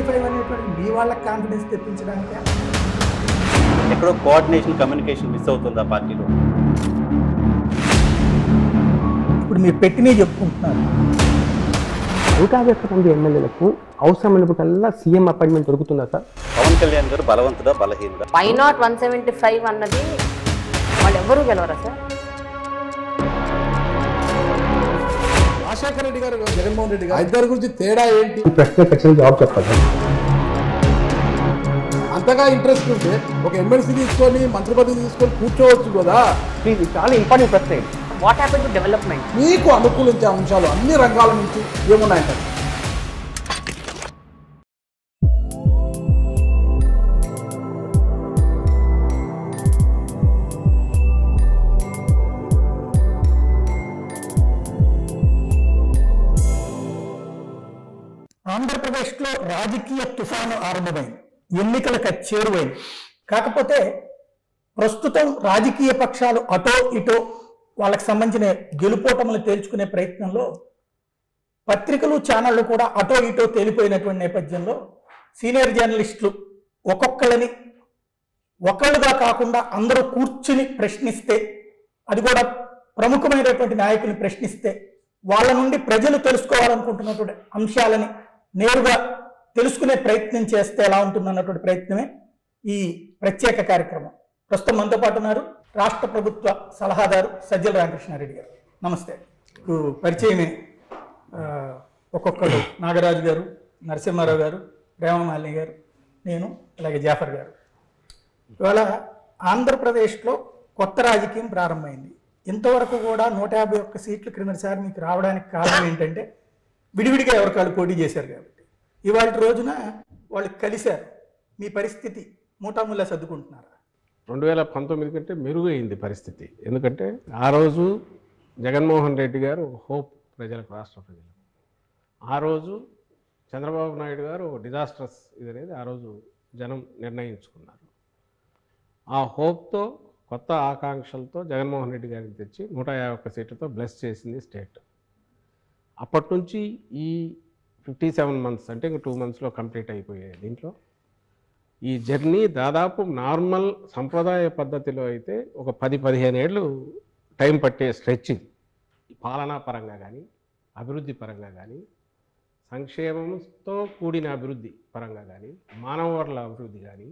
175 అనేటువంటి మీ వాళ్ళకి కాన్ఫిడెన్స్ తెప్పించడానికి ఎక్కడో కోఆర్డినేషన్ కమ్యూనికేషన్ మిస్ అవుతుందా పార్టీలో? ఇప్పుడు మీరు పెట్టినవి చెప్పుకుంటున్నారు. 151 మంది ఎమ్మెల్యేలకు అవసరమైనప్పుడల్లా సీఎం అపాయింట్మెంట్ దొరుకుతుందా సార్? పవన్ కళ్యాణ్ గారు బలవంతుడా బలహీనుడా? వై నాట్ 175 అన్నది వాళ్ళు ఎవరు గెలవరా సార్? రాజశేఖర రెడ్డి గారు, జగన్మోహన్ రెడ్డి గారు ఇద్దరి గురించి తేడా ఏంటి? ఈ ప్రశ్న ఖచ్చితంగా జవాబు చెప్పాలి. అంతగా ఇంట్రెస్ట్ ఉంటే ఒక ఎమ్మెల్సీ తీసుకొని మంత్రి పదవి తీసుకొని కూర్చోవచ్చు కదా. ప్లీజ్, ఇది చాలా ఇంపార్టెంట్ ప్రశ్న. What happen to development? మీకు అనుకూలించే అంశాలు అన్ని రంగాల నుంచి ఏమున్నాయంటారు? ఆంధ్రప్రదేశ్లో రాజకీయ తుఫాను ఆరంభమైంది, ఎన్నికలకు చేరువైంది. కాకపోతే ప్రస్తుతం రాజకీయ పక్షాలు అటో ఇటో వాళ్ళకి సంబంధించిన గెలుపోటములు తేల్చుకునే ప్రయత్నంలో పత్రికలు ఛానళ్లు కూడా అటో ఇటో తేలిపోయినటువంటి నేపథ్యంలో సీనియర్ జర్నలిస్టులు ఒక్కొక్కళ్ళని ఒకళ్ళుగా కాకుండా అందరూ కూర్చుని ప్రశ్నిస్తే, అది కూడా ప్రముఖమైనటువంటి నాయకుల్ని ప్రశ్నిస్తే వాళ్ళ నుండి ప్రజలు తెలుసుకోవాలనుకుంటున్నటువంటి అంశాలని నేరుగా తెలుసుకునే ప్రయత్నం చేస్తే ఎలా ఉంటుందన్నటువంటి ప్రయత్నమే ఈ ప్రత్యేక కార్యక్రమం. ప్రస్తుతం మనతో పాటు ఉన్నారు రాష్ట్ర ప్రభుత్వ సలహాదారు సజ్జల రామకృష్ణారెడ్డి గారు. నమస్తే. పరిచయమే ఒక్కొక్కరు నాగరాజు గారు, నరసింహారావు గారు, ప్రేమమాలిని గారు, నేను, అలాగే జాఫర్ గారు. ఇవాళ ఆంధ్రప్రదేశ్లో కొత్త రాజకీయం ప్రారంభమైంది. ఇంతవరకు కూడా 151 సీట్లు క్రిందసారి మీకు రావడానికి కారణం ఏంటంటే విడివిడిగా ఎవరికాళ్ళు పోటీ చేశారు కాబట్టి. ఇవాళ రోజున వాళ్ళు కలిశారు. మీ పరిస్థితి మూటాముల్లా సర్దుకుంటున్నారా? 2019 కంటే మెరుగైంది పరిస్థితి. ఎందుకంటే ఆ రోజు జగన్మోహన్ రెడ్డి గారు హోప్ ప్రజలకు, రాష్ట్ర ప్రజలకు. ఆ రోజు చంద్రబాబు నాయుడు గారు డిజాస్టర్స్ ఇది అనేది ఆ రోజు జనం నిర్ణయించుకున్నారు. ఆ హోప్తో, కొత్త ఆకాంక్షలతో జగన్మోహన్ రెడ్డి గారికి తెచ్చి 151 సీట్లతో బ్లెస్ చేసింది స్టేట్. అప్పటి నుంచి ఈ 57 మంత్స్ అంటే ఇంక 2 మంత్స్లో కంప్లీట్ అయిపోయాయి. దీంట్లో ఈ జర్నీ దాదాపు నార్మల్ సంప్రదాయ పద్ధతిలో అయితే ఒక 10-15 ఏళ్ళు టైం పట్టే స్ట్రెచ్చింగ్. పాలనా పరంగా కానీ, అభివృద్ధి పరంగా కానీ, సంక్షేమంతో కూడిన అభివృద్ధి పరంగా కానీ, మానవ వనరుల అభివృద్ధి కానీ,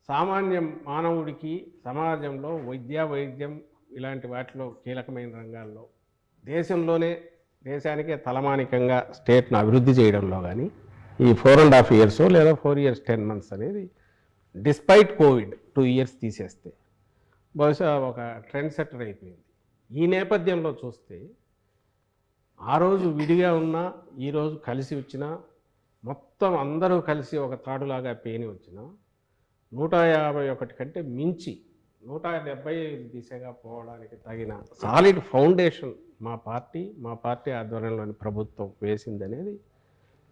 సామాన్య మానవుడికి సమాజంలో వైద్యం ఇలాంటి వాటిలో కీలకమైన రంగాల్లో దేశానికే తలమానికంగా స్టేట్ను అభివృద్ధి చేయడంలో కానీ ఈ 4.5 years లేదా 4 years 10 months అనేది డిస్పైట్ కోవిడ్ 2 years తీసేస్తే బహుశా ఒక ట్రెండ్ సెట్టర్ అయిపోయింది. ఈ నేపథ్యంలో చూస్తే ఆ రోజు విడిగా ఉన్నా, ఈరోజు కలిసి వచ్చినా, మొత్తం అందరూ కలిసి ఒక తాడులాగా పేని వచ్చినా 151 కంటే మించి 175 దిశగా పోవడానికి తగిన సాలిడ్ ఫౌండేషన్ మా పార్టీ ఆధ్వర్యంలోని ప్రభుత్వం వేసిందనేది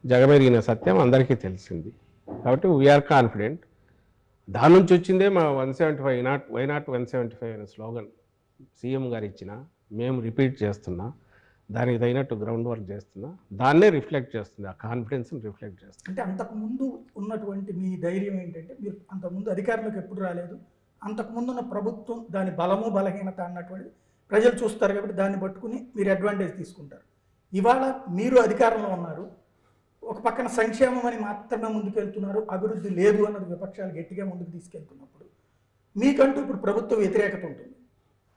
జగమెరిగిన సత్యం, అందరికీ తెలిసింది. కాబట్టి వీఆర్ కాన్ఫిడెంట్. దాని నుంచి వచ్చిందే మా 175 వై నాట్ 175 అనే స్లోగన్ సీఎం గారు ఇచ్చిన, మేము రిపీట్ చేస్తున్నా, దానికి తగినట్టు గ్రౌండ్ వర్క్ చేస్తున్నా, దాన్నే రిఫ్లెక్ట్ చేస్తుంది, ఆ కాన్ఫిడెన్స్ని రిఫ్లెక్ట్ చేస్తుంది. అంటే అంతకుముందు ఉన్నటువంటి మీ ధైర్యం ఏంటంటే మీరు అంతకుముందు అధికారంలోకి ఎప్పుడు రాలేదు, అంతకుముందు ఉన్న ప్రభుత్వం దాని బలము బలహీనత అన్నటువంటిది ప్రజలు చూస్తారు కాబట్టి దాన్ని పట్టుకుని మీరు అడ్వాంటేజ్ తీసుకుంటారు. ఇవాళ మీరు అధికారంలో ఉన్నారు, ఒక పక్కన సంక్షేమం అని మాత్రమే ముందుకెళ్తున్నారు, అభివృద్ధి లేదు అన్నది విపక్షాలు గట్టిగా ముందుకు తీసుకెళ్తున్నప్పుడు మీకంటూ ఇప్పుడు ప్రభుత్వ వ్యతిరేకత ఉంటుంది.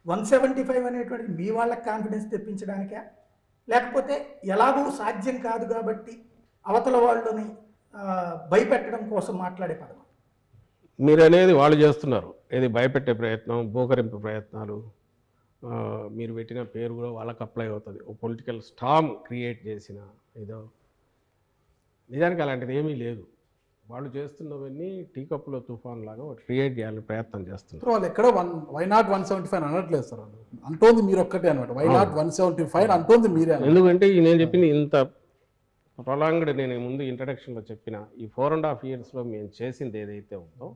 175 అనేటువంటిది మీ వాళ్ళకి కాన్ఫిడెన్స్ తెప్పించడానికే, లేకపోతే ఎలాగూ సాధ్యం కాదు కాబట్టి అవతల వాళ్ళని భయపెట్టడం కోసం మాట్లాడే పదం? మీరు అనేది వాళ్ళు చేస్తున్నారు, ఏది భయపెట్టే ప్రయత్నం, బోకరింపు ప్రయత్నాలు. మీరు పెట్టిన పేరు కూడా వాళ్ళకి అప్లై అవుతుంది. ఓ పొలిటికల్ స్టామ్ క్రియేట్ చేసిన ఏదో. నిజానికి అలాంటిది ఏమీ లేదు. వాళ్ళు చేస్తున్నవన్నీ టీ కప్పులో తుఫాన్ లాగా క్రియేట్ చేయాలని ప్రయత్నం చేస్తున్నారు. వాళ్ళు ఎక్కడ వై నాట్ 175 అనట్లేదు సార్, అంటోంది మీరు ఒక్కటే అనమాట. వై నాట్ 175 అంటోంది మీరే. ఎందుకంటే నేను చెప్పింది ఇంత ప్రొలాంగ్డ్, నేను ముందు ఇంట్రడక్షన్లో చెప్పిన ఈ 4.5 yearsలో మేము చేసింది ఏదైతే ఉందో,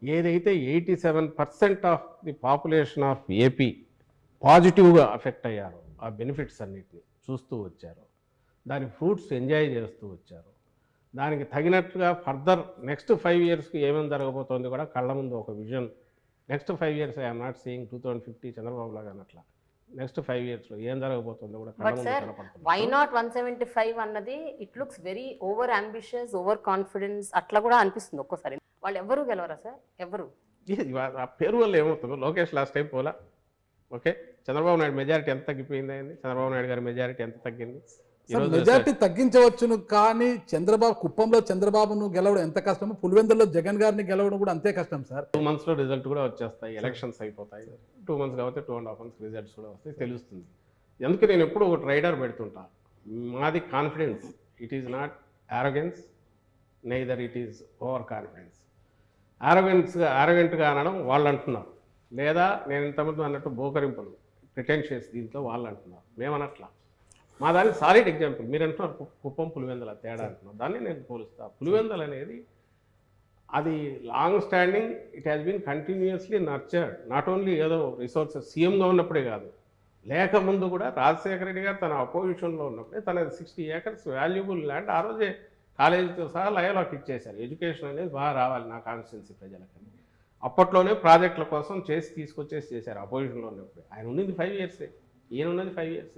ఏదైతే 87% of the population of AP పాజిటివ్గా అఫెక్ట్ అయ్యారో, ఆ బెనిఫిట్స్ అన్నిటిని చూస్తూ వచ్చారు, దాని ఫ్రూట్స్ ఎంజాయ్ చేస్తూ వచ్చారు, దానికి తగినట్టుగా ఫర్దర్ నెక్స్ట్ 5 yearsకి ఏమేమి జరగబోతోంది కూడా కళ్ళ ముందు ఒక vision. Next 5 years I'm not seeing 2050 Chandrababu లాగా అన్నట్లా. నెక్స్ట్ 5 yearsలో ఏం జరగబోతుందో కూడా కళ్ళ బట్ ముందు సార్ కనపడుతుంది. వై నాట్ 175 అన్నది it looks very over ambitious, over confidence అట్లా కూడా అనిపిస్తుంది ఒక్కోసారి. వాళ్ళు ఎవరు గెలవరా సార్? ఎవరు? ఆ పేరు వల్ల ఏమవుతుందో లోకేష్ లాస్ట్ టైం పోలా. ఓకే, చంద్రబాబు నాయుడు మెజారిటీ ఎంత తగ్గిపోయింది అయింది, చంద్రబాబు నాయుడు గారి మెజారిటీ ఎంత తగ్గింది? ఈరోజు మెజార్టీ తగ్గించవచ్చును, కానీ కుప్పంలో చంద్రబాబును గెలవడం ఎంత కష్టమో పులివెందుల్లో జగన్ గారిని గెలవడం కూడా అంతే కష్టం సార్. 2 monthsలో రిజల్ట్ కూడా వచ్చేస్తాయి, ఎలక్షన్స్ అయిపోతాయి. 2 months కాబట్టి 2.5 months రిజల్ట్స్ కూడా వస్తాయి, తెలుస్తుంది. అందుకే నేను ఎప్పుడు ఒక రైడర్ పెడుతుంటా. మాది confidence, it is not arrogance, neither it is over confidence. ఆరోగెంట్గా అనడం వాళ్ళు అంటున్నారు, లేదా నేను ఇంతమంది అన్నట్టు బోకరింపులు ప్రిటెన్షియస్ దీంట్లో వాళ్ళు అంటున్నారు, మేమనట్లా. మా దానికి సాలిడ్ ఎగ్జాంపుల్ మీరు అంటున్నారు కుప్పం పులివెందుల తేడా అంటున్నారు, దాన్ని నేను పోలుస్తా. పులివెందులు అనేది అది long standing, it has been continuously nurtured. Not only ఏదో రిసోర్సెస్ సీఎంగా ఉన్నప్పుడే కాదు, లేకముందు కూడా రాజశేఖర రెడ్డి గారు తన అపోజిషన్లో ఉన్నప్పుడే తన 60 acres వాల్యుబుల్ ల్యాండ్ ఆ రోజే కాలేజీతో సహా లయలోకి ఇచ్చేశారు. ఎడ్యుకేషన్ అనేది బాగా రావాలి నా కాన్స్టిట్యున్సీ ప్రజలకని అప్పట్లోనే ప్రాజెక్టుల కోసం తీసుకొచ్చేసి చేశారు అపోజిషన్లో ఉన్నప్పుడు. ఆయన ఉన్నది 5 years, ఈయన ఉన్నది 5 years.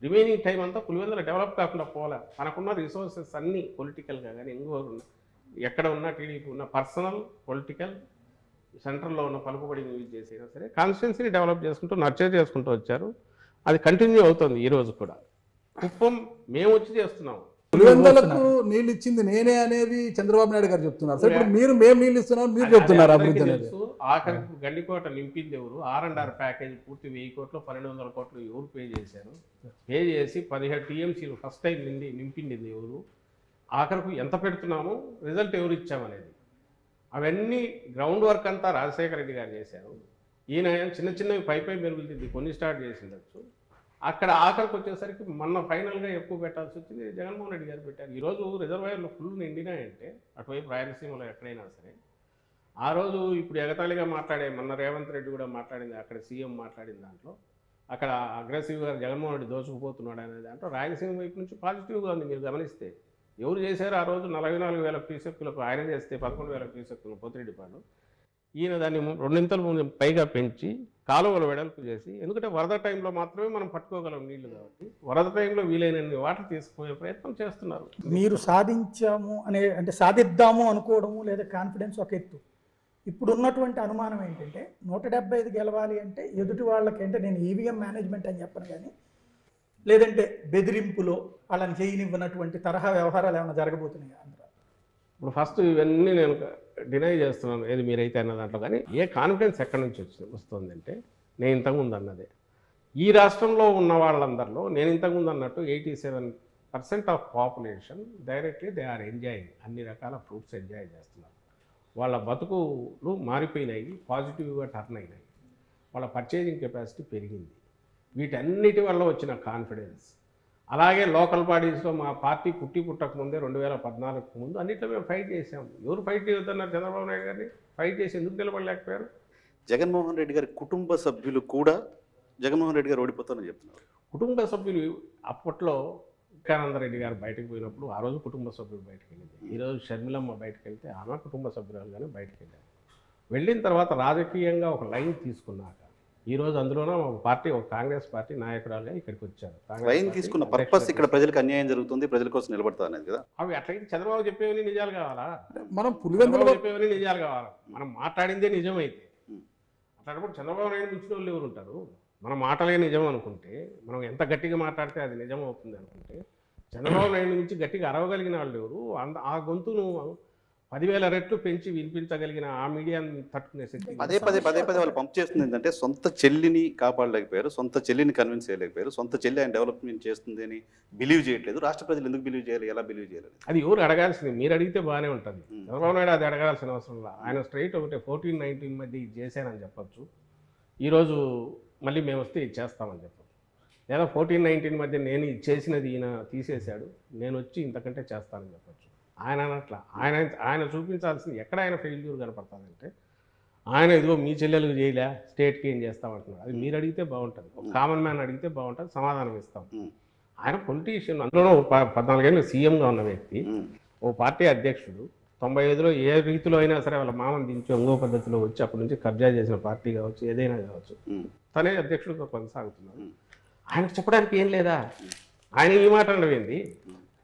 రిమైనింగ్ టైం అంతా పులివెందుల డెవలప్ కాకుండా పోలే. తనకున్న రిసోర్సెస్ అన్నీ పొలిటికల్గా కానీ ఇంకోరు ఎక్కడ ఉన్న టీడీపీ ఉన్న పర్సనల్ పొలిటికల్ సెంటర్లో ఉన్న పలుకుబడిని యూజ్ చేసినా సరే కాన్స్టిట్యున్సీని డెవలప్ చేసుకుంటూ నర్చర్ చేసుకుంటూ వచ్చారు. అది కంటిన్యూ అవుతుంది ఈ రోజు కూడా. కుప్పం మేము వచ్చి చేస్తున్నాము. పులివెందులకు నీళ్ళు ఇచ్చింది నేనే అనేది చంద్రబాబు నాయుడు గారు చెప్తున్నారు. సో ఇప్పుడు మేము నీళ్ళు ఇస్తున్నాం, మీరు చెప్తున్నారు అభివృద్ధి అనేది. ఆఖరికి గండికోట నింపింది ఎవరు? R&R ప్యాకేజ్ పూర్తి 1000 కోట్లు 1200 కోట్లు ఎవరు పే చేశారు? పే చేసి 17 TMCలు ఫస్ట్ టైం నింపింది ఎవరు? ఆఖరికి ఎంత పెడుతున్నాము, రిజల్ట్ ఎవరు ఇచ్చామనేది, అవన్నీ గ్రౌండ్ వర్క్ అంతా రాజశేఖర రెడ్డి గారు చేశారు. ఈయన చిన్న చిన్నవి పై మెరుగుతుంది, కొన్ని స్టార్ట్ చేసిండొచ్చు. అక్కడ ఆఖరికి వచ్చేసరికి మొన్న ఫైనల్గా ఎక్కువ పెట్టాల్సి వచ్చింది, జగన్మోహన్ రెడ్డి గారు పెట్టారు. ఈరోజు రిజర్వాయర్లు ఫుల్ నిండినాయంటే అటువైపు రాయలసీమలో ఎక్కడైనా సరే. ఆ రోజు ఇప్పుడు ఎగతాళిగా మాట్లాడే మొన్న రేవంత్ రెడ్డి కూడా మాట్లాడింది, అక్కడ సీఎం మాట్లాడిన దాంట్లో అక్కడ అగ్రెసివ్గా జగన్మోహన్ రెడ్డి దోచుకుపోతున్నాడు అనే దాంట్లో రాయలసీమ వైపు నుంచి పాజిటివ్గా ఉంది. మీరు గమనిస్తే ఎవరు చేశారు ఆ రోజు 44,000 క్యూసెక్కులకు, ఆయన చేస్తే 11,000 క్యూసెక్కులు పోతిరెడ్డిపాడు. ఈయన దాన్ని 2 ఇంతలు పైగా పెంచి కాలువలు వెడల్పు చేసి, ఎందుకంటే వరద టైంలో మాత్రమే మనం పట్టుకోగలం నీళ్లు కాబట్టి వరద టైంలో వీలైనన్ని వాటర్ తీసుకుపోయే ప్రయత్నం చేస్తున్నారు. మీరు సాధించాము అంటే సాధిద్దాము అనుకోవడము లేదా కాన్ఫిడెన్స్ ఒక ఎత్తు. ఇప్పుడు ఉన్నటువంటి అనుమానం ఏంటంటే 175 గెలవాలి అంటే ఎదుటి వాళ్ళకి అంటే నేను ఈవీఎం మేనేజ్మెంట్ అని చెప్పను, కానీ లేదంటే బెదిరింపులో వాళ్ళని చేయనివ్వనటువంటి తరహా వ్యవహారాలు ఏమైనా జరగబోతున్నాయి ఆంధ్ర? ఇప్పుడు ఫస్ట్ ఇవన్నీ నేను డినై చేస్తున్నాను, ఏది మీరైతే అన్న దాంట్లో. కానీ ఏ కాన్ఫిడెన్స్ ఎక్కడి నుంచి వస్తుందంటే నేను ఇంతకుముందు అన్నదే. ఈ రాష్ట్రంలో ఉన్న వాళ్ళందరిలో నేను ఇంతకుముందు అన్నట్టు 87% of population directly they are enjoying, అన్ని రకాల ఫ్రూట్స్ ఎంజాయ్ చేస్తున్నారు. వాళ్ళ బతుకులు మారిపోయినాయి, పాజిటివ్గా టర్న్ అయినాయి, వాళ్ళ పర్చేజింగ్ కెపాసిటీ పెరిగింది. వీటన్నిటి వల్ల వచ్చిన కాన్ఫిడెన్స్. అలాగే లోకల్ బాడీస్లో మా పార్టీ పుట్టక ముందే 2014 ముందు అన్నింటిలో మేము ఫైట్ చేసాము. ఎవరు ఫైట్ చేయొద్దన్నారు? చంద్రబాబు నాయుడు గారిని ఫైట్ చేసి ఎందుకు నిలబడలేకపోయారు? జగన్మోహన్ రెడ్డి గారి కుటుంబ సభ్యులు కూడా జగన్మోహన్ రెడ్డి గారు ఓడిపోతారని చెప్తున్నారు. కుటుంబ సభ్యులు అప్పట్లో వివేకానందరెడ్డి గారు బయటకు పోయినప్పుడు ఆ రోజు కుటుంబ సభ్యులు బయటకు వెళ్ళింది. ఈరోజు షర్మిలమ్మ బయటకు వెళ్తే ఆమె కుటుంబ సభ్యురాలుగానే బయటకు వెళ్ళారు. వెళ్ళిన తర్వాత రాజకీయంగా ఒక లైన్ తీసుకున్నాక ఈరోజు అందులోనే ఒక పార్టీ, ఒక కాంగ్రెస్ పార్టీ నాయకురాలుగా ఇక్కడికి వచ్చారు. లైన్ తీసుకున్న పర్పస్ ఇక్కడ ప్రజలకు అన్యాయం జరుగుతుంది, ప్రజల కోసం నిలబడతా అనేది కదా. అవి అట్లయితే చంద్రబాబు చెప్పేవన్నీ నిజాలు కావాలా? మనం పులివెందులు చెప్పేవన్నీ నిజాలు కావాలా? మనం మాట్లాడిందే నిజమైతే అట్లాంటప్పుడు చంద్రబాబు నాయుడు మించిన వాళ్ళు ఎవరు ఉంటారు? మన మాటలే నిజం అనుకుంటే, మనం ఎంత గట్టిగా మాట్లాడితే అది నిజం అవుతుంది అనుకుంటే, చంద్రబాబు నాయుడు నుంచి గట్టిగా అరవగలిగిన వాళ్ళు ఎవరు? ఆ గొంతును 10,000 రెట్లు పెంచి వినిపించగలిగిన ఆ మీడియాని తట్టుకునే శక్తి పదే వాళ్ళు పంప్ చేస్తుంది ఏంటంటే సొంత చెల్లిని కాపాడలేకపోయారు, సొంత చెల్లిని కన్విన్స్ చేయలేకపోయారు, సొంత చెల్లి ఆయన డెవలప్మెంట్ చేస్తుంది అని బిలీవ్ చేయట్లేదు. రాష్ట్ర ప్రజలు ఎందుకు బిలీవ్ చేయాలి, ఎలా బిలీవ్ చేయాలి? అది ఎవరు అడగాల్సింది? మీరు అడిగితే బాగానే ఉంటుంది. చంద్రబాబు నాయుడు అది అడగాల్సిన అవసరం లేదు. ఆయన స్ట్రైట్ ఒకటే 14-19 మధ్య ఇది చేశానని చెప్పచ్చు. ఈరోజు మళ్ళీ మేము వస్తే ఇది చేస్తామని చెప్పచ్చు. లేదా 14-19 మధ్య నేను ఇది చేసినది ఈయన తీసేశాడు, నేను వచ్చి ఇంతకంటే చేస్తానని చెప్పచ్చు. ఆయన అన్నట్లా ఆయన చూపించాల్సింది ఎక్కడ ఆయన ఫెయిల్యూర్ కనపడుతుందంటే, ఆయన ఇదిగో మీ చెల్లెలకు చేయలే స్టేట్కి ఏం చేస్తామంటున్నాడు. అది మీరు అడిగితే బాగుంటుంది, ఒక కామన్ మ్యాన్ అడిగితే బాగుంటుంది, సమాధానం ఇస్తాం. ఆయన పొలిటీషియన్, అందులోనూ 14 ఏళ్ళు సీఎంగా ఉన్న వ్యక్తి, ఓ పార్టీ అధ్యక్షుడు 95లో ఏ రీతిలో అయినా సరే వాళ్ళ మామని దించి ఇంకో పద్ధతిలో వచ్చి అప్పటి నుంచి కబ్జా చేసిన పార్టీ కావచ్చు, ఏదైనా కావచ్చు, తనే అధ్యక్షుడిగా కొనసాగుతున్నారు. ఆయనకు చెప్పడానికి ఏం లేదా? ఆయన ఈ మాట ఏంది,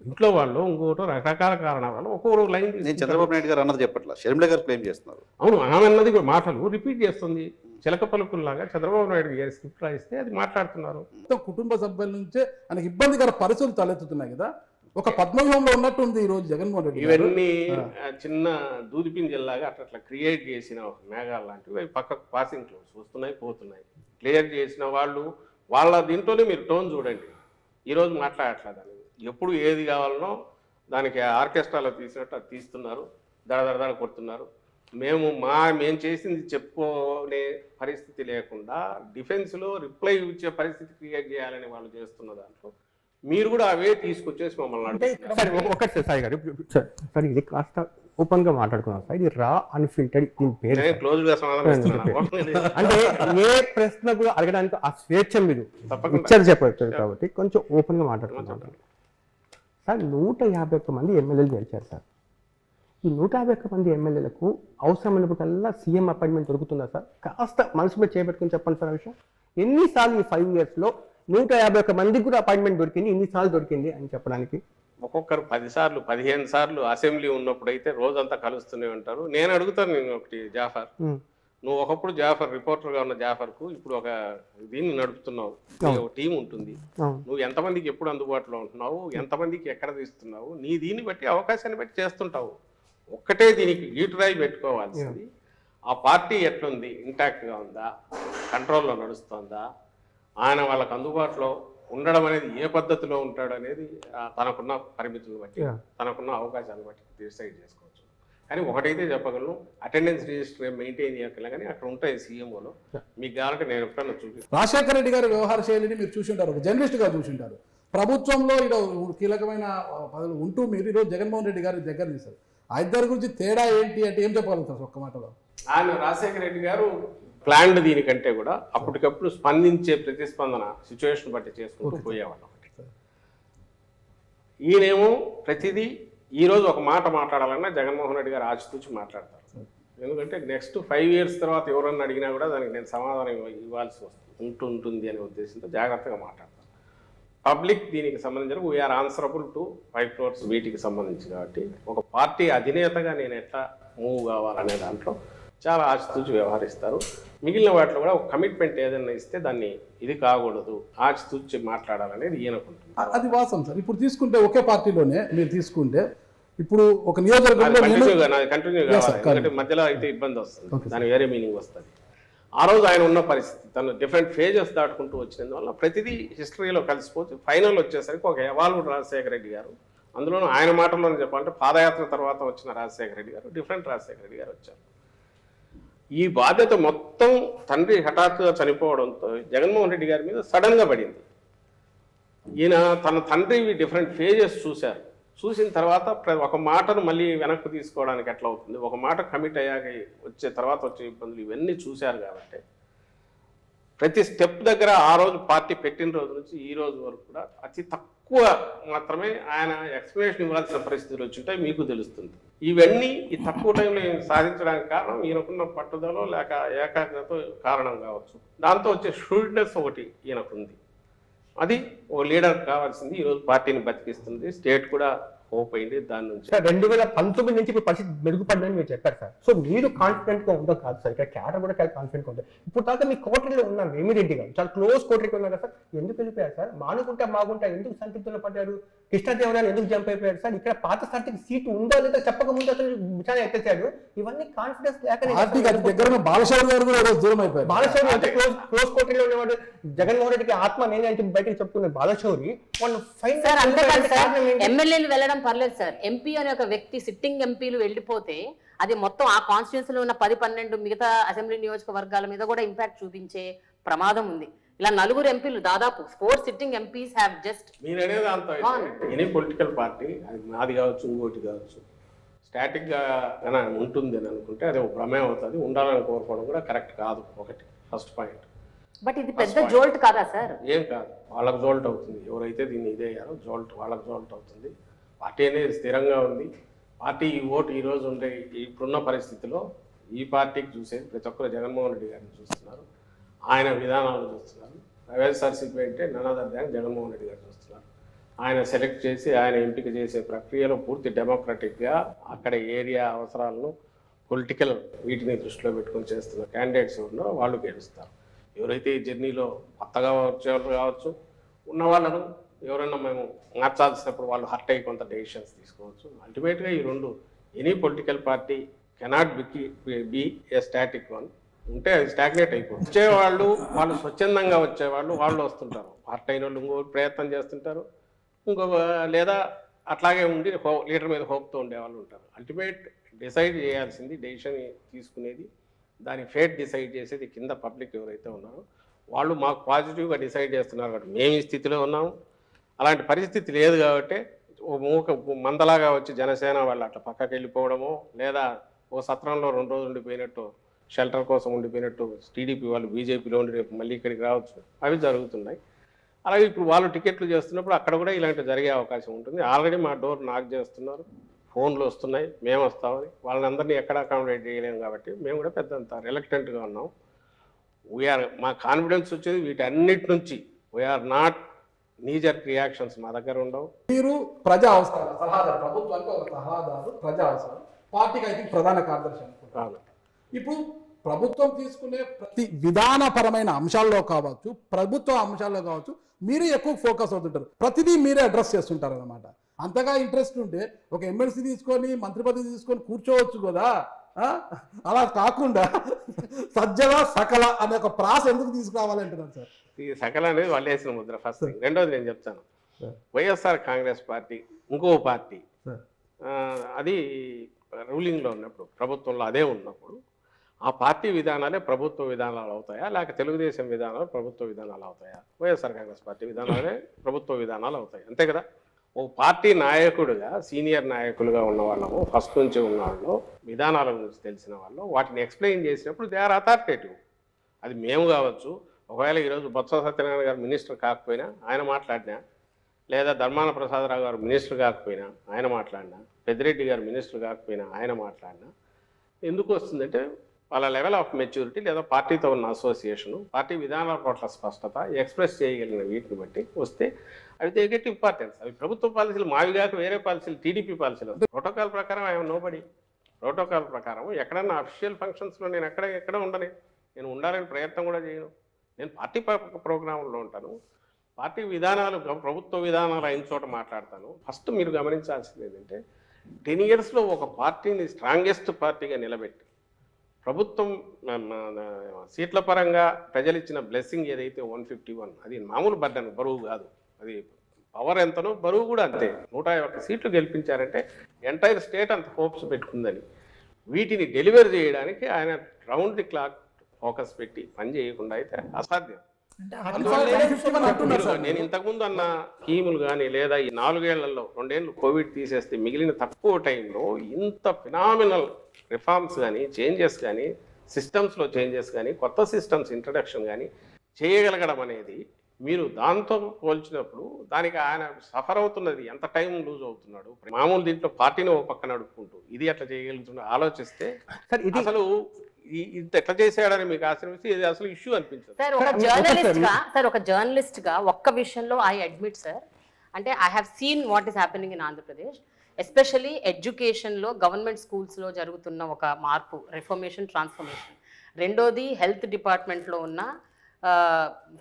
ఇంట్లో వాళ్ళు ఇంకోటి రకరకాల కారణాల వల్ల ఒక్కొక్క లైన్. నేను చంద్రబాబు నాయుడు గారు అన్నది చెప్పట్లా, షర్మిల గారు క్లెయిమ్ చేస్తున్నారు. అవును, ఆమె అన్నది మాటలు రిపీట్ చేస్తుంది. చిలక పలుకుల్లాగా చంద్రబాబు నాయుడు గారి స్క్రిప్ట్ రాయిస్తే అది మాట్లాడుతున్నారు. కుటుంబ సభ్యుల నుంచే ఆయనకి ఇబ్బందికర పరిస్థితులు తలెత్తుతున్నాయి కదా. ఒక పద్మవ్యూహంలో ఉన్నట్టుంది ఈ రోజు జగన్మోహన్ రెడ్డి. ఇవన్నీ చిన్న దూదిపింజల్లాగా అట్లా క్రియేట్ చేసిన మేఘాలు లాంటివి అవి పక్కకు పాసింగ్ క్లౌడ్స్ వస్తున్నాయి పోతున్నాయి. క్లియర్ చేసిన వాళ్ళు వాళ్ళ దీంట్లోనే మీరు టోన్ చూడండి. ఈరోజు మాట్లాడట్లేదు అనేది, ఎప్పుడు ఏది కావాలనో దానికి ఆర్కెస్ట్రాలో తీసినట్టు అది తీస్తున్నారు, దడ కొడుతున్నారు. మేము చేసింది చెప్పుకునే పరిస్థితి లేకుండా డిఫెన్స్లో రిప్లై ఇచ్చే పరిస్థితి క్రియేట్ చేయాలని వాళ్ళు చేస్తున్న దాంట్లో మీరు కూడా అవే తీసుకొచ్చేసి మమ్మల్ని అడుగుతున్నారు. ఒకటి సాయి గారు సార్ ఇది కాస్త ఓపెన్ గా మాట్లాడుకున్నాం సార్. ఇది రా అన్ఫిల్టర్డ్ దీని పేరు క్లోజ్ గా సమాధానం అంటే ఏ ప్రశ్న కూడా అడగడానికి ఆ స్వేచ్ఛ మీరు ఇచ్చారు చెప్పారు కాబట్టి కొంచెం ఓపెన్ గా మాట్లాడుకుంటాం సార్. 151 మంది ఎమ్మెల్యేలు గెలిచారు సార్. ఈ 151 మంది ఎమ్మెల్యేలకు అవసరమైనప్పుడల్లా సీఎం అపాయింట్మెంట్ దొరుకుతుందా సార్? కాస్త మనసు మీద చేపెట్టుకుని చెప్పండి సార్ ఆ విషయం. ఎన్నిసార్లు ఈ 5 yearsలో 151 మందికి కూడా అపాయింట్మెంట్ దొరికింది, ఎన్నిసార్లు దొరికింది అని చెప్పడానికి? ఒక్కొక్కరు 10 సార్లు 15 సార్లు అసెంబ్లీ ఉన్నప్పుడు అయితే రోజంతా కలుస్తూనే ఉంటారు. నేను అడుగుతాను, నేను ఒకటి జాఫర్, నువ్వు ఒకప్పుడు జాఫర్ రిపోర్టర్గా ఉన్న జాఫర్కు ఇప్పుడు ఒక దీన్ని నడుపుతున్నావు, ఒక టీం ఉంటుంది, నువ్వు ఎంతమందికి ఎప్పుడు అందుబాటులో ఉంటున్నావు, ఎంతమందికి ఎక్కడ తీస్తున్నావు, నీ దీన్ని బట్టి అవకాశాన్ని బట్టి చేస్తుంటావు. ఒక్కటే దీనికి గీటురాయి పెట్టుకోవాల్సింది, ఆ పార్టీ ఎట్లుంది, ఇంటాక్ట్గా ఉందా, కంట్రోల్లో నడుస్తుందా, ఆయన వాళ్ళకు అందుబాటులో ఉండడం అనేది ఏ పద్ధతిలో ఉంటాడు అనేది తనకున్న పరిమితులను బట్టి తనకున్న అవకాశాలను బట్టి డిసైడ్ చేసుకోవచ్చు. కానీ ఒకటైతే చెప్పగలను, అటెండెన్స్ రిజిస్టర్ మెయింటైన్ చేయగల కానీ అక్కడ ఉంటాయి సీఎంఓలో. మీకు కావాలంటే నేను ఎప్పుడన్నా చూపిస్తాను. రాజశేఖర రెడ్డి గారి వ్యవహార శైలిని మీరు చూసింటారు, ఒక జర్నలిస్ట్గా చూసింటారు. ప్రభుత్వంలో ఈరోజు కీలకమైన పదవులు ఉంటూ మీరు ఈరోజు జగన్మోహన్ రెడ్డి గారి దగ్గర తీశారు. ఆ ఇద్దరి గురించి తేడా ఏంటి అంటే ఏం చెప్పగలుగుతారు ఒక్క మాటలో? ఆయన రాజశేఖర రెడ్డి గారు ప్లాన్డ్ దీనికంటే కూడా అప్పటికప్పుడు స్పందించే ప్రతిస్పందన సిచ్యువేషన్ బట్టి చేసుకుంటూ పోయేవాళ్ళం. ఈయనేమో ప్రతిదీ ఈరోజు ఒక మాట మాట్లాడాలన్నా జగన్మోహన్ రెడ్డి గారు ఆచితూచి మాట్లాడతారు. ఎందుకంటే నెక్స్ట్ 5 years తర్వాత ఎవరన్నా అడిగినా కూడా దానికి నేను సమాధానం ఇవ్వాల్సి ఉంటుంది అనే ఉద్దేశంతో జాగ్రత్తగా మాట్లాడతాను. పబ్లిక్ దీనికి సంబంధించిన వీఆర్ ఆన్సరబుల్ టు 5 crores వీటికి సంబంధించి కాబట్టి ఒక పార్టీ అధినేతగా నేను ఎట్లా మూవ్ కావాలనే దాంట్లో చాలా ఆచితూచి వ్యవహరిస్తారు. మిగిలిన వాటిలో కూడా ఒక కమిట్మెంట్ ఏదైనా ఇస్తే దాన్ని ఇది కాకూడదు, ఆచితూచి మాట్లాడాలనేది ఈయనకుంటుంది. అది వాస్తవం సార్. ఇప్పుడు తీసుకుంటే ఒకే పార్టీలోనే మీరు తీసుకుంటే ఇప్పుడు ఒక నియోజకవర్గంలో కంటిన్యూ కావాలి, ఎందుకంటే మధ్యలో అయితే ఇబ్బంది వస్తుంది, దాని వేరే మీనింగ్ వస్తుంది. ఆ రోజు ఆయన ఉన్న పరిస్థితి తను డిఫరెంట్ ఫేజెస్ దాటుకుంటూ వచ్చినందువల్ల ప్రతిదీ హిస్టరీలో కలిసిపోతే ఫైనల్ వచ్చేసరికి ఒక ఎవాల్వ్డ్ రాజశేఖర రెడ్డి గారు, అందులోనూ ఆయన మాటల్లోనే చెప్పాలంటే పాదయాత్ర తర్వాత వచ్చిన రాజశేఖర రెడ్డి గారు డిఫరెంట్ రాజశేఖర రెడ్డి గారు వచ్చారు. ఈ బాధ్యత మొత్తం తండ్రి హఠాత్తుగా చనిపోవడంతో జగన్మోహన్ రెడ్డి గారి మీద సడన్గా పడింది. ఈయన తన తండ్రి డిఫరెంట్ ఫేజెస్ చూశారు. చూసిన తర్వాత ఒక మాటను మళ్ళీ వెనక్కి తీసుకోవడానికి ఎట్లా అవుతుంది, ఒక మాట కమిట్ అయ్యాక వచ్చే తర్వాత వచ్చే ఇబ్బందులు ఇవన్నీ చూశారు. కాబట్టి ప్రతి స్టెప్ దగ్గర ఆ రోజు పార్టీ పెట్టిన రోజు నుంచి ఈ రోజు వరకు కూడా అతి తక్కువ మాత్రమే ఆయన ఎక్స్ప్లెనేషన్ ఇవ్వాల్సిన పరిస్థితులు వచ్చింటాయి, మీకు తెలుస్తుంది. ఇవన్నీ ఈ తక్కువ టైంలో సాధించడానికి కారణం ఈయనకున్న పట్టుదల లేక ఏకాగ్రత కారణం కావచ్చు. దాంతో వచ్చే షూడ్నెస్ ఒకటి ఈయనకుంది. అది ఓ లీడర్ కావాల్సింది. ఈరోజు పార్టీని బతికిస్తుంది, స్టేట్ కూడా హోప్ అయింది దాని నుంచి. 2019 నుంచి ఇప్పుడు పరిస్థితి మెరుగుపడిందని మీరు చెప్పారు సార్. సో మీరు కాన్ఫిడెంట్ గా ఉందో కాదు సార్, ఇక్కడ క్యాడర్ కూడా చాలా కాన్ఫిడెంట్ గా ఉంటుంది. ఇప్పుడు దాకా మీ కోటరీలో ఉన్నారు వేమిరెడ్డి గారు, చాలా క్లోజ్ కోటరీకి ఉన్నారు కదా సార్, ఎందుకు వెళ్ళిపోయారు సార్? మానుకుంటా మాగుంటా ఎందుకు సంతృప్తిలో పడ్డారు? కృష్ణదేవరాయలు ఎందుకు జంప్ అయిపోయారు సార్? ఇక్కడ పాత పార్టీకి సీటు ఉందో లేదా చెప్పకముందు అతను చాలా ఎత్తేసాడు. ఇవన్నీ కాన్ఫిడెన్స్ లేక బాలశౌరి గారు కూడా దూరం అయిపోయారు. బాలశౌరి అంటే క్లోజ్ కోటరీలో ఉన్నవాడు జగన్మోహన్ రెడ్డికి ఆత్మ నేనే బయటకు చెప్తున్నారు. బాలశౌరి ఎమ్మెల్యేలు వెళ్ళడం పర్లేదు సార్, ఎంపీ అనే ఒక వ్యక్తి సిట్టింగ్ ఎంపీలు వెళ్ళిపోతే అది మొత్తం ఆ కాన్స్టిట్యూన్సీలో ఉన్న 10-12 మిగతా అసెంబ్లీ నియోజకవర్గాల మీద కూడా ఇంపాక్ట్ చూపించే ప్రమాదం ఉంది. ఇలా 4 ఎంపీలు దాదాపు 4 సిట్టింగ్ ఎంపీస్ హ్యావ్ జస్ట్ మీరు అనేది అంత ఎనీ పొలిటికల్ పార్టీ అది నాది కావచ్చు ఇంకోటి కావచ్చు స్టాటిక్గా ఉంటుంది అని అనుకుంటే అది ఒక ప్రమేయం అవుతుంది. ఉండాలని కోరుకోవడం కూడా కరెక్ట్ కాదు. ఒకటి ఫస్ట్ పాయింట్. బట్ ఇది పెద్ద జోల్ట్ కాదా సార్? ఏం కాదు, వాళ్ళకు జోల్ట్ అవుతుంది. ఎవరైతే దీన్ని ఇదే అయ్యారో జోల్ట్ వాళ్ళకు జోల్ట్ అవుతుంది. పార్టీ అనేది స్థిరంగా ఉంది. పార్టీ ఓటు ఈరోజు ఉండే ఇప్పుడున్న పరిస్థితిలో ఈ పార్టీకి చూసేది ప్రతి ఒక్కరు జగన్మోహన్ రెడ్డి గారిని చూస్తున్నారు, ఆయన విధానాలు చూస్తున్నారు. వైఎస్ఆర్సీపీ అంటే నన్నదర్ దాన్ జగన్మోహన్ రెడ్డి గారు చూస్తున్నారు. ఆయన సెలెక్ట్ చేసి ఆయన ఎంపిక చేసే ప్రక్రియలో పూర్తి డెమోక్రటిక్గా అక్కడ ఏరియా అవసరాలను పొలిటికల్ వీటిని దృష్టిలో పెట్టుకొని చేస్తున్న క్యాండిడేట్స్ ఉన్నారో వాళ్ళు గెలుస్తారు. ఎవరైతే ఈ జర్నీలో కొత్తగా వచ్చేవాళ్ళు కావచ్చు, ఉన్న వాళ్ళను ఎవరైనా మేము మార్చాల్సినప్పుడు వాళ్ళు హర్ట్ అయ్యి కొంత డెసిషన్స్ తీసుకోవచ్చు. అల్టిమేట్గా ఈ రెండు any political party cannot be A static one. ఉంటే అది స్టాగ్నేట్ అయిపోతుంది. వచ్చేవాళ్ళు వాళ్ళు స్వచ్ఛందంగా వచ్చేవాళ్ళు వాళ్ళు వస్తుంటారు, హర్ట్ అయిన వాళ్ళు ఇంకో ప్రయత్నం చేస్తుంటారు, ఇంకొక లేదా అట్లాగే ఉండి లీడర్ మీద హోప్తో ఉండేవాళ్ళు ఉంటారు. అల్టిమేట్ డిసైడ్ చేయాల్సింది, డెసిషన్ తీసుకునేది, దాని ఫేట్ డిసైడ్ చేసేది కింద పబ్లిక్ ఎవరైతే ఉన్నారో వాళ్ళు మాకు పాజిటివ్గా డిసైడ్ చేస్తున్నారు కాబట్టి మేము ఈ స్థితిలో ఉన్నాము. అలాంటి పరిస్థితి లేదు కాబట్టి ఓ మూక మందలాగా వచ్చి జనసేన వాళ్ళు అట్లా పక్కకి వెళ్ళిపోవడమో, లేదా ఓ సత్రంలో 2 రోజులు ఉండిపోయినట్టు షెల్టర్ కోసం ఉండిపోయినట్టు టీడీపీ వాళ్ళు బీజేపీలో ఉండి రేపు మళ్ళీ ఇక్కడికి రావచ్చు, అవి జరుగుతున్నాయి. అలాగే ఇప్పుడు వాళ్ళు టికెట్లు చేస్తున్నప్పుడు అక్కడ కూడా ఇలాంటి జరిగే అవకాశం ఉంటుంది. ఆల్రెడీ మా డోర్ నాక్ చేస్తున్నారు, ఫోన్లు వస్తున్నాయి, మేము వస్తామని. వాళ్ళని అందరినీ ఎక్కడ అకామిడేట్ చేయలేము కాబట్టి మేము కూడా పెద్దంత రిలక్టెంట్గా ఉన్నాం. వీఆర్ మా కాన్ఫిడెన్స్ వచ్చేది వీటన్నిటి నుంచి. వీఆర్ నాట్ నీజర్ రియాక్షన్స్ మా దగ్గర ఉండవు. మీరు ప్రజా అవసరాలు సలహాదారు, ప్రభుత్వానికి ఒక సలహాదారు, ప్రజా అవసరాలు పార్టీకి అయితే ప్రధాన కార్యదర్శి అనుకుంటారు. ఇప్పుడు ప్రభుత్వం తీసుకునే ప్రతి విధానపరమైన అంశాల్లో కావచ్చు, ప్రభుత్వ అంశాల్లో కావచ్చు, మీరు ఎక్కువ ఫోకస్ అవుతుంటారు, ప్రతిదీ మీరే అడ్రస్ చేస్తుంటారు అనమాట. అంతగా ఇంట్రెస్ట్ ఉంటే ఒక ఎమ్మెల్సీ తీసుకొని మంత్రి పదవి తీసుకొని కూర్చోవచ్చు కదా. అలా కాకుండా సజ్జల సకల అనే ఒక ప్రాస ఎందుకు తీసుకురావాలంటున్నారు సార్? ఈ సకల అనేది వాళ్ళు వేసిన ముద్ర ఫస్ట్ థింగ్. రెండోది నేను చెప్తాను, వైఎస్ఆర్ కాంగ్రెస్ పార్టీ ఇంకో పార్టీ, అది రూలింగ్లో ఉన్నప్పుడు, ప్రభుత్వంలో అదే ఉన్నప్పుడు ఆ పార్టీ విధానాలే ప్రభుత్వ విధానాలు అవుతాయా, లేక తెలుగుదేశం విధానాలు ప్రభుత్వ విధానాలు అవుతాయా? వైఎస్ఆర్ కాంగ్రెస్ పార్టీ విధానాలే ప్రభుత్వ విధానాలు అవుతాయి, అంతే కదా. ఓ పార్టీ నాయకుడిగా, సీనియర్ నాయకులుగా ఉన్న వాళ్ళము, ఫస్ట్ నుంచి ఉన్న వాళ్ళు, విధానాల గురించి తెలిసిన వాళ్ళు వాటిని ఎక్స్ప్లెయిన్ చేసినప్పుడు దే ఆర్ అథారిటేటివ్. అది మేము కావచ్చు, ఒకవేళ ఈరోజు బొత్స సత్యనారాయణ గారు మినిస్టర్ కాకపోయినా ఆయన మాట్లాడినా, లేదా ధర్మాన ప్రసాదరావు గారు మినిస్టర్ కాకపోయినా ఆయన మాట్లాడినా, పెద్దిరెడ్డి గారు మినిస్టర్ కాకపోయినా ఆయన మాట్లాడినా, ఎందుకు వస్తుందంటే వాళ్ళ లెవెల్ ఆఫ్ మెచ్యూరిటీ లేదా పార్టీతో ఉన్న అసోసియేషను, పార్టీ విధానాల పట్ల స్పష్టత, ఎక్స్ప్రెస్ చేయగలిగిన వీటిని బట్టి వస్తే అవి దే గెట్ ఇంపార్టెన్స్. అవి ప్రభుత్వ పాలసీలు మావి కాక వేరే పాలసీలు, టీడీపీ పాలసీలు. ప్రోటోకాల్ ప్రకారం ఐఎమ్ నోబడి. ప్రోటోకాల్ ప్రకారం ఎక్కడన్నా అఫీషియల్ ఫంక్షన్స్లో నేను ఎక్కడ ఉండని, నేను ఉండాలని ప్రయత్నం కూడా చేయను. నేను పార్టీ ప్రోగ్రాంలో ఉంటాను, పార్టీ విధానాలు, ప్రభుత్వ విధానాలు అయిన చోట మాట్లాడతాను. ఫస్ట్ మీరు గమనించాల్సింది ఏంటంటే 10 yearsలో ఒక పార్టీని స్ట్రాంగెస్ట్ పార్టీగా నిలబెట్టి ప్రభుత్వం సీట్ల పరంగా ప్రజలు ఇచ్చిన బ్లెస్సింగ్ ఏదైతే 151, అది మామూలు బర్డన్, బరువు కాదు. అది పవర్ ఎంతనో బరువు కూడా అంతే. 101 సీట్లు గెలిపించారంటే ఎంటైర్ స్టేట్ అంత హోప్స్ పెట్టుకుందని, వీటిని డెలివర్ చేయడానికి ఆయన రౌండ్ ది క్లాక్ ఫోకస్ పెట్టి పని చేయకుండా అయితే అసాధ్యం. నేను ఇంతకుముందు అన్న స్కీములు కానీ, లేదా ఈ 4 ఏళ్లలో 2 ఏళ్ళు కోవిడ్ తీసేస్తే మిగిలిన తక్కువ టైంలో ఇంత ఫినామినల్ రిఫార్మ్స్ కానీ, చేంజెస్ కానీ, సిస్టమ్స్లో చేంజెస్ కానీ, కొత్త సిస్టమ్స్ ఇంట్రడక్షన్ కానీ చేయగలగడం అనేది, మీరు దాంతో పోల్చినప్పుడు దానికి ఆయన సఫర్ అవుతున్నది, ఎంత టైం లూజ్ అవుతున్నాడు. మామూలు దీంట్లో పార్టీని ఒక పక్క నడుపుకుంటూ ఇది ఎట్లా చేయగలుగుతున్నా ఆలోచిస్తే అసలు ఇంత ఎట్లా చేసాడని మీకు ఆశ్రమిస్తే ఇది అసలు ఇష్యూ అనిపించదు. సార్ ఒక జర్నలిస్ట్ గా ఒక్క విషయంలో ఐ అడ్మిట్ సార్, అంటే I have seen what is happening in Andhra Pradesh, especially ఎడ్యుకేషన్లో, గవర్నమెంట్ స్కూల్స్లో జరుగుతున్న ఒక మార్పు, రిఫర్మేషన్, ట్రాన్స్ఫర్మేషన్. రెండోది హెల్త్ డిపార్ట్మెంట్లో ఉన్న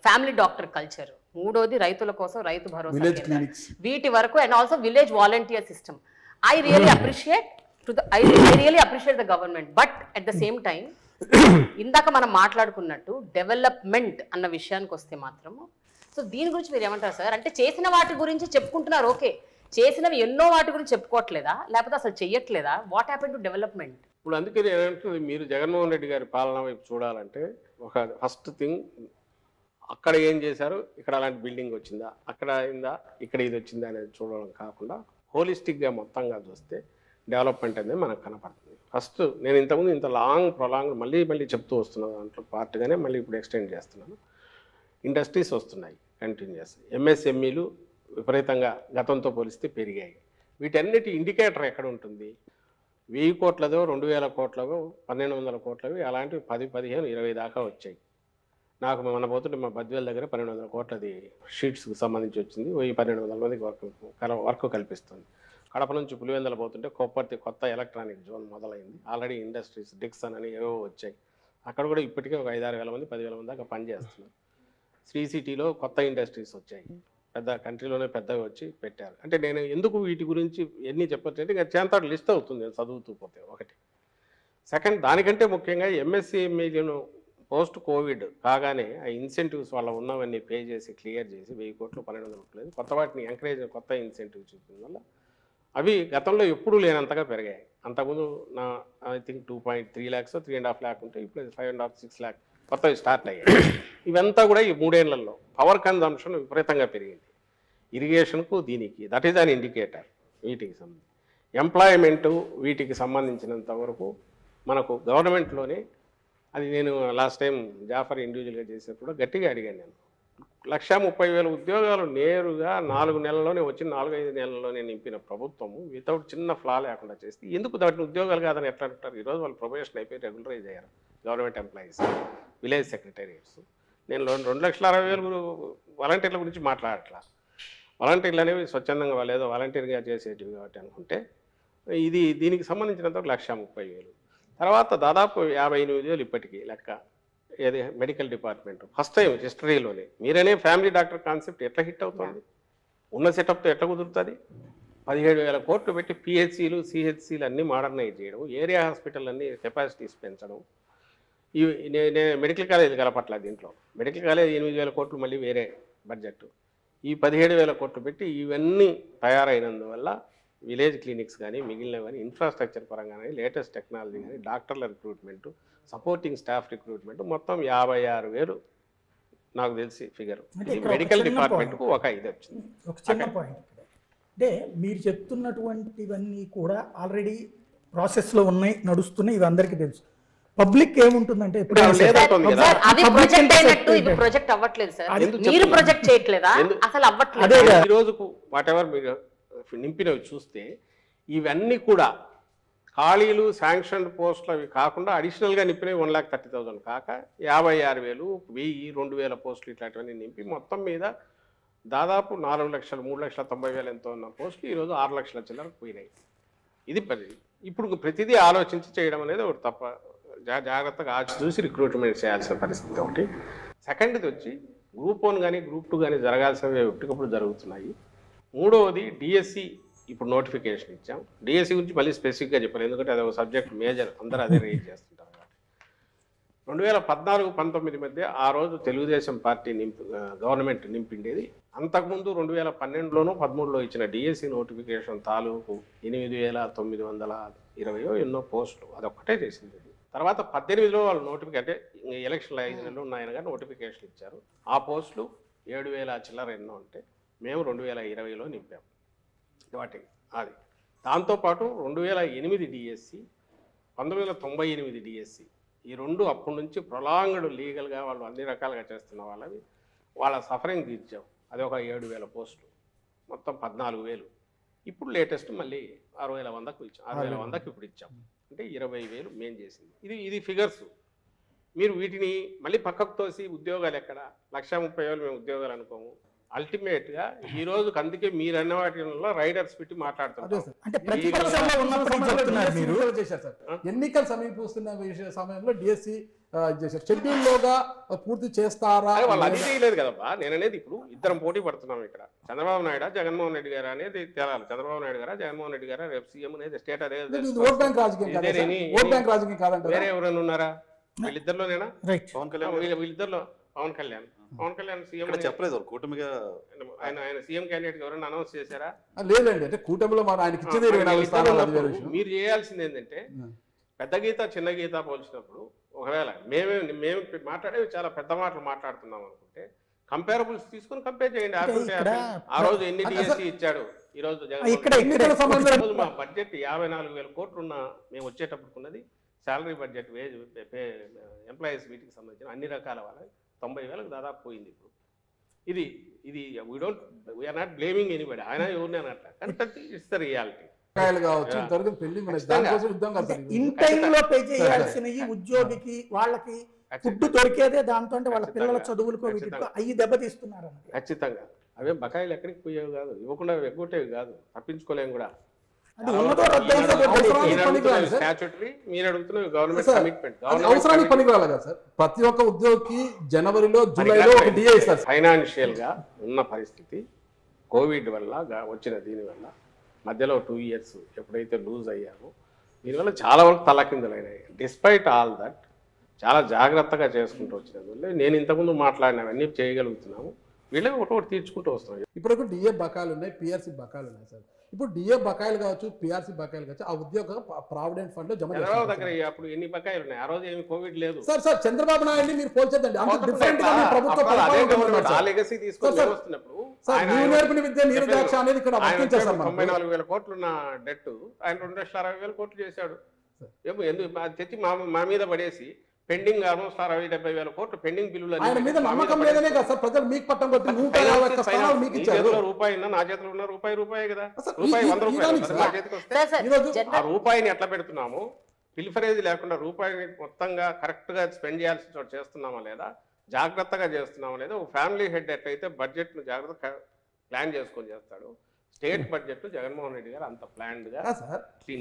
ఫ్యామిలీ డాక్టర్ కల్చర్. మూడోది రైతుల కోసం రైతు భరోసా, వీటి వరకు, and also village volunteer system. I really appreciate the government, but at the same time ఇందాక మనం మాట్లాడుకున్నట్టు డెవలప్మెంట్ అన్న విషయానికి వస్తే మాత్రము, సో దీని గురించి మీరు ఏమంటారు సార్? అంటే చేసిన వాటి గురించి చెప్పుకుంటున్నారు, ఓకే, చేసినవి ఎన్నో వాటి గురించి చెప్పుకోవట్లేదా, లేకపోతే అసలు చెయ్యట్లేదా? What happen to development? ఇప్పుడు అందుకే నేనంటే మీరు జగన్మోహన్ రెడ్డి గారి పాలన వైపు చూడాలంటే ఒక ఫస్ట్ థింగ్, అక్కడ ఏం చేశారు, ఇక్కడ అలాంటి బిల్డింగ్ వచ్చిందా, అక్కడ అయిందా, ఇక్కడ ఇది వచ్చిందా అనేది చూడడం కాకుండా హోలిస్టిక్గా మొత్తంగా చూస్తే డెవలప్మెంట్ అనేది మనకు కనపడుతుంది. ఫస్ట్ నేను ఇంతకుముందు ఇంత ప్రొలాంగ్ మళ్ళీ చెప్తూ వస్తున్నాను, దాంట్లో పార్ట్గానే మళ్ళీ ఇప్పుడు ఎక్స్టెండ్ చేస్తున్నాను. ఇండస్ట్రీస్ వస్తున్నాయి కంటిన్యూస్, ఎంఎస్ఎంఈలు విపరీతంగా గతంతో పోలిస్తే పెరిగాయి. వీటన్నిటి ఇండికేటర్ ఎక్కడ ఉంటుంది? 1000 కోట్లదో 2000 కోట్లదో 1200 కోట్లవి అలాంటివి 10, 15, 20 దాకా వచ్చాయి. నాకు మన పోతుంటే మా బద్వేల్ దగ్గర 1200 కోట్లది షీట్స్కి సంబంధించి వచ్చింది. 1200 మందికి వర్క్ కల్పిస్తుంది. కడప నుంచి పులివెందుల పోతుంటే కొప్పర్తి కొత్త ఎలక్ట్రానిక్ జోన్ మొదలైంది. ఆల్రెడీ ఇండస్ట్రీస్ డిక్సన్ అని ఏవో వచ్చాయి. అక్కడ కూడా ఇప్పటికే ఒక 5-6 వేల మంది 10,000 మంది దాకా పనిచేస్తున్నారు. శ్రీ సిటీలో కొత్త ఇండస్ట్రీస్ వచ్చాయి. పెద్ద కంట్రీలోనే పెద్దవి వచ్చి పెట్టారు. అంటే నేను ఎందుకు వీటి గురించి ఎన్ని చెప్పొచ్చంటే ఇంకా చేంతాడు లిస్ట్ అవుతుంది నేను చదువుతూ పోతే. ఒకటి. సెకండ్, దానికంటే ముఖ్యంగా ఎంఎస్సీ ఎంఈలను పోస్ట్ కోవిడ్ కాగానే ఆ ఇన్సెంటివ్స్ వాళ్ళ ఉన్నవన్నీ పే చేసి క్లియర్ చేసి 1000 కోట్లు 1200 కోట్లు కొత్త వాటిని ఎంకరేజ్ కొత్త ఇన్సెంటివ్స్ చూపించడం వల్ల అవి గతంలో ఎప్పుడూ లేనంతగా పెరిగాయి. అంతకుముందు నా ఐ థింక్ 2.3 lakhs 3.5 lakh ఉంటే ఇప్పుడు 5.5, 6 lakh కొత్తవి స్టార్ట్ అయ్యాయి. ఇవంతా కూడా ఈ 3 ఏళ్లలో పవర్ కన్జంప్షన్ విపరీతంగా పెరిగింది. ఇరిగేషన్కు దీనికి దట్ ఈజ్ అన్ ఇండికేటర్. వీటికి సంబంధించి ఎంప్లాయ్మెంటు వీటికి సంబంధించినంత వరకు మనకు గవర్నమెంట్లోనే అది నేను లాస్ట్ టైం జాఫర్ ఇండివిజువల్గా చేసినప్పుడు గట్టిగా అడిగాను. నేను 130,000 ఉద్యోగాలు నేరుగా 4 నెలల్లోనే వచ్చి 4-5 నెలల్లోనే నింపిన ప్రభుత్వము వితౌట్ చిన్న ఫ్లా లేకుండా చేస్తే ఎందుకు దాటిని ఉద్యోగాలు కాదని ఎట్లా అంటారు? ఈరోజు వాళ్ళు ప్రొబేషన్ అయిపోయి రెగ్యులరైజ్ అయ్యారు గవర్నమెంట్ ఎంప్లాయీస్, విలేజ్ సెక్రటేరియట్స్. నేను 2,60,000 వాలంటీర్ల గురించి మాట్లాడట్లా. వాలంటీర్లు అనేవి స్వచ్ఛందంగా వాళ్ళు ఏదో వాలంటీర్గా చేసేటివి కాబట్టి అనుకుంటే దీనికి సంబంధించినంత 130,000. తర్వాత దాదాపు 58,000 ఇప్పటికీ లెక్క. ఏది మెడికల్ డిపార్ట్మెంట్ ఫస్ట్ టైం హిస్టరీలోనే మీరనే ఫ్యామిలీ డాక్టర్ కాన్సెప్ట్ ఎట్లా హిట్ అవుతుంది? ఉన్న సెటప్తో ఎట్లా కుదురుతుంది? 17,000 కోట్లు పెట్టి పిహెచ్సిలు సిహెచ్సిలు అన్నీ మోడర్నైజ్ చేయడం, ఏరియా హాస్పిటల్ అన్నీ కెపాసిటీస్ పెంచడం. నేను మెడికల్ కాలేజ్ కలపట్ల దీంట్లో. మెడికల్ కాలేజ్ 8,000 కోట్లు మళ్ళీ వేరే బడ్జెట్. ఈ 17,000 కోట్లు పెట్టి ఇవన్నీ తయారైనందువల్ల విలేజ్ క్లినిక్స్ కానీ మిగిలినవి కానీ ఇన్ఫ్రాస్ట్రక్చర్ పరంగా కానీ లేటెస్ట్ టెక్నాలజీ కానీ డాక్టర్ల రిక్రూట్మెంట్, సపోర్టింగ్ స్టాఫ్ రిక్రూట్మెంట్ మొత్తం 56,000 నాకు తెలిసి ఫిగర్. మెడికల్ డిపార్ట్మెంట్కు ఒక ఇది వచ్చింది. ఒక చిన్న పాయింట్ అంటే మీరు చెప్తున్నటువంటివన్నీ కూడా ఆల్రెడీ ప్రాసెస్లో ఉన్నాయి, నడుస్తున్నాయి, ఇవి అందరికీ తెలుసు. పబ్లిక్ ఏముంటుందంటే ఇప్పుడు లేదంటుంది కదా. సార్, అవి ప్రొజెక్ట్ అయినట్టు ఇవి ప్రొజెక్ట్ అవ్వట్లేదు సార్. మీరు ప్రొజెక్ట్ చేయట్లేదా? అసలు అవ్వట్లేదు. ఈ రోజుకు వాట్ ఎవర్ మీరు నింపినవి చూస్తే ఇవన్నీ కూడా ఖాళీలు శాంక్షన్ పోస్టులు అవి కాకుండా అడిషనల్గా నింపినవి 1,30,000 కాక 56,000, 1,000, 2,000 పోస్టులు ఇట్లాంటివన్నీ నింపి మొత్తం మీద దాదాపు 4 లక్షలు 3,90,000 ఎంతో ఉన్న పోస్టులు ఈరోజు 6 లక్షల చిల్లరకు పోయినాయి. ఇది ఇప్పుడు ప్రతిదీ ఆలోచించి చేయడం అనేది ఒకటి తప్ప జాగ్రత్తగా చూసి రిక్రూట్మెంట్ చేయాల్సిన పరిస్థితి ఒకటి. సెకండ్ది వచ్చి గ్రూప్ 1 కానీ గ్రూప్ 2 కానీ జరగాల్సినవి ఎప్పటికప్పుడు జరుగుతున్నాయి. మూడవది డిఎస్సి ఇప్పుడు నోటిఫికేషన్ ఇచ్చాం. డిఎస్సి గురించి మళ్ళీ స్పెసిఫిక్గా చెప్పాలి, ఎందుకంటే అది ఒక సబ్జెక్ట్ మేజర్, అందరూ అదే రేజ్ చేస్తుంటారు. 2014-19 మధ్య ఆ రోజు తెలుగుదేశం పార్టీ గవర్నమెంట్ నింపిండేది. అంతకుముందు 2012లోనూ 13లో ఇచ్చిన డిఎస్సి నోటిఫికేషన్ తాలూకు 8,920 ఎన్నో పోస్టులు అదొక్కటే చేసింది. తర్వాత 18లో వాళ్ళు నోటిఫికేషన్ అంటే ఎలక్షన్లు 5 నెలలు ఉన్నాయని కానీ నోటిఫికేషన్ ఇచ్చారు. ఆ పోస్టులు 7,000 చిల్లర ఎన్నో ఉంటే మేము 2020లో నింపాము వాటి. అది దాంతోపాటు 2008 డిఎస్సి, 1998 డిఎస్సి, ఈ రెండు అప్పటి నుంచి ప్రొలాంగ్డ్ లీగల్గా వాళ్ళు అన్ని రకాలుగా చేస్తున్న వాళ్ళ సఫరింగ్ తీర్చాం. అది ఒక 7,000 పోస్టులు, మొత్తం 14,000. ఇప్పుడు లేటెస్ట్ మళ్ళీ 6,100కు ఇచ్చాం. 6,100కి ఇప్పుడు ఇచ్చాం. అంటే 20,000 మేము చేసింది. ఇది ఫిగర్స్. మీరు వీటిని మళ్ళీ పక్కకు తోసి ఉద్యోగాలు ఎక్కడ 130,000 మేము ఉద్యోగాలు అనుకోము. అల్టిమేట్గా ఈ రోజు అందుకే మీరు అన్న వాటిలో రైడర్స్ పెట్టి మాట్లాడుతున్నారు. ఎన్నికలు సమీపిస్తున్న సమయంలో డిఎస్సి షెడ్యూల్లోగా పూర్తి చేస్తారా? వాళ్ళు అది చేయలేదు కదబ్బా. నేను అనేది ఇప్పుడు ఇద్దరం పోటీ పడుతున్నాం ఇక్కడ. చంద్రబాబు నాయుడు జగన్మోహన్ రెడ్డి గారు అనేది తేలాలి. చంద్రబాబు నాయుడు గారా జగన్మోహన్ రెడ్డి గారా రేపు సీఎం అనేది స్టేట్ అదే. ఓట్ బ్యాంక్ రాజకీయం కాదంటే వేరే ఎవరైనా ఉన్నారా? వీళ్ళిద్దరిలోనేనా? పవన్ కళ్యాణ్ వీళ్ళిద్దరిలో పవన్ కళ్యాణ్ సీఎం చెప్పలేదు కూటమిగా ఆయన సీఎం క్యాండిడేట్ ఎవరైనా అనౌన్స్ చేశారా? లేదండి. అంటే కూటమిలో ఆయనకి ఇచ్చేది. మీరు చేయాల్సింది ఏంటంటే పెద్ద గీత చిన్న గీత పోల్చినప్పుడు ఒకవేళ మేము మాట్లాడేవి చాలా పెద్ద మాటలు మాట్లాడుతున్నాం అనుకుంటే కంపేరబుల్స్ తీసుకుని కంపేర్ చేయండి. ఆ రోజు ఎన్ని డిఎస్సి ఇచ్చాడు, ఈ రోజు మా బడ్జెట్ 54,000 కోట్లు ఉన్న మేము వచ్చేటప్పుడున్నది శాలరీ బడ్జెట్, వేజ్, ఎంప్లాయీస్ వీటికి సంబంధించిన అన్ని రకాల వాళ్ళకి 90,000కు దాదాపు పోయింది. ఇప్పుడు ఇది ఇది వీఆర్ నాట్ బ్లేమింగ్ ఎనీబడి, ఆయన ఎవరిని అనట్లా, కానీ ఇట్స్ ద రియాలిటీ. కావచ్చు ఇంతవరకు పెళ్లింగ్ ఉన్నాయి, దానికోసం యుద్ధం కదా సార్. ఇన్ టైమ్ లో పే చేయాల్సిన ఈ ఉద్యోగికి వాళ్ళకి ఫుడ్ దొరికేదే దాంతో, అంటే వాళ్ళ పిల్లల చదువులకు వీటికి అయ్యి దెబ్బతీస్తున్నారు. ఖచ్చితంగా అవే బకాయిలు ఎక్కడికి పోయేవి కాదు, ఇవ్వకుండా ఎగ్గొట్టేవి కాదు, తప్పించుకోలేము కూడా. స్టాట్యూటరీ మీరు అడుగుతున్న గవర్నమెంట్ కమిట్మెంట్, అవసరానికి పనికి రాలేదు కదా సార్. ప్రతి ఒక్క ఉద్యోగికి జనవరిలో జూలైలో ఒక డిఏ ఇస్తారు. ఫైనాన్షియల్ గా ఉన్న పరిస్థితి కోవిడ్ వల్ల వచ్చిన దీనివల్ల మధ్యలో 2 years ఎప్పుడైతే లూజ్ అయ్యామో దీనివల్ల చాలా వరకు తలకిందులైనాయి. డిస్పైట్ ఆల్ దట్ చాలా జాగ్రత్తగా చేసుకుంటూ వచ్చినందువల్ల నేను ఇంతకుముందు మాట్లాడినవన్నీ చేయగలుగుతున్నాము, వీళ్ళకి ఒకటి తీర్చుకుంటూ వస్తున్నాం. ఇప్పుడు డిఏ బకాయిలు ఉన్నాయి, పిఆర్సీ బకాయిలు ఉన్నాయి సార్. ఇప్పుడు డిఏ బకాయిలు కావచ్చు, పిఆర్సీ బకాయిలు కావచ్చు, ఆ ఉద్యోగ ప్రావిడెంట్ ఫండ్ లో జమ చంద్రబాబు దగ్గర అప్పుడు ఎన్ని బకాయిలు ఉన్నాయి, ఆ రోజు ఏమి కోవిడ్ లేదు సార్. సార్ చంద్రబాబు నాయుడు మీరు పోల్చేద్దండి, అంత డిఫరెంట్ గా ప్రభుత్వం లెగసీ తీసుకొని వస్తున్నప్పుడు నేర్పిన విద్య నీరుదాక్ష అనేది ఇక్కడ 94,000 కోట్లు ఉన్న డెట్ ఆయన 2,60,000 కోట్లు చేశాడు. ఏమో ఎందుకు తెచ్చి మా మీద పడేసి పెండింగ్ ఆల్మోస్ట్ 60,000-70,000 కోట్లు పెండింగ్ బిల్లులు నమ్మకం లేదనే కదా సార్ ప్రజలు మీకు పట్టం కొట్టి 150 స్థానాలు మీకు ఇచ్చారు. రూపాయి నా చేతిలో ఉన్న రూపాయి కదా, రూపాయి 100 రూపాయలు నా చేతికి వస్తే ఆ రూపాయిని ఎట్లా పెడుతున్నాము, పిల్ఫరేజ్ లేకుండా రూపాయిని మొత్తంగా కరెక్ట్ గా స్పెండ్ చేయాల్సిన చోట చేస్తున్నామా లేదా, జాగ్రత్తగా చేస్తున్నామా లేదా. ఒక ఫ్యామిలీ హెడ్ ఎట్లయితే బడ్జెట్ను జాగ్రత్తగా ప్లాన్ చేసుకొని చేస్తాడు, స్టేట్ బడ్జెట్ జగన్మోహన్ రెడ్డి గారు అంత ప్లాన్డ్ గా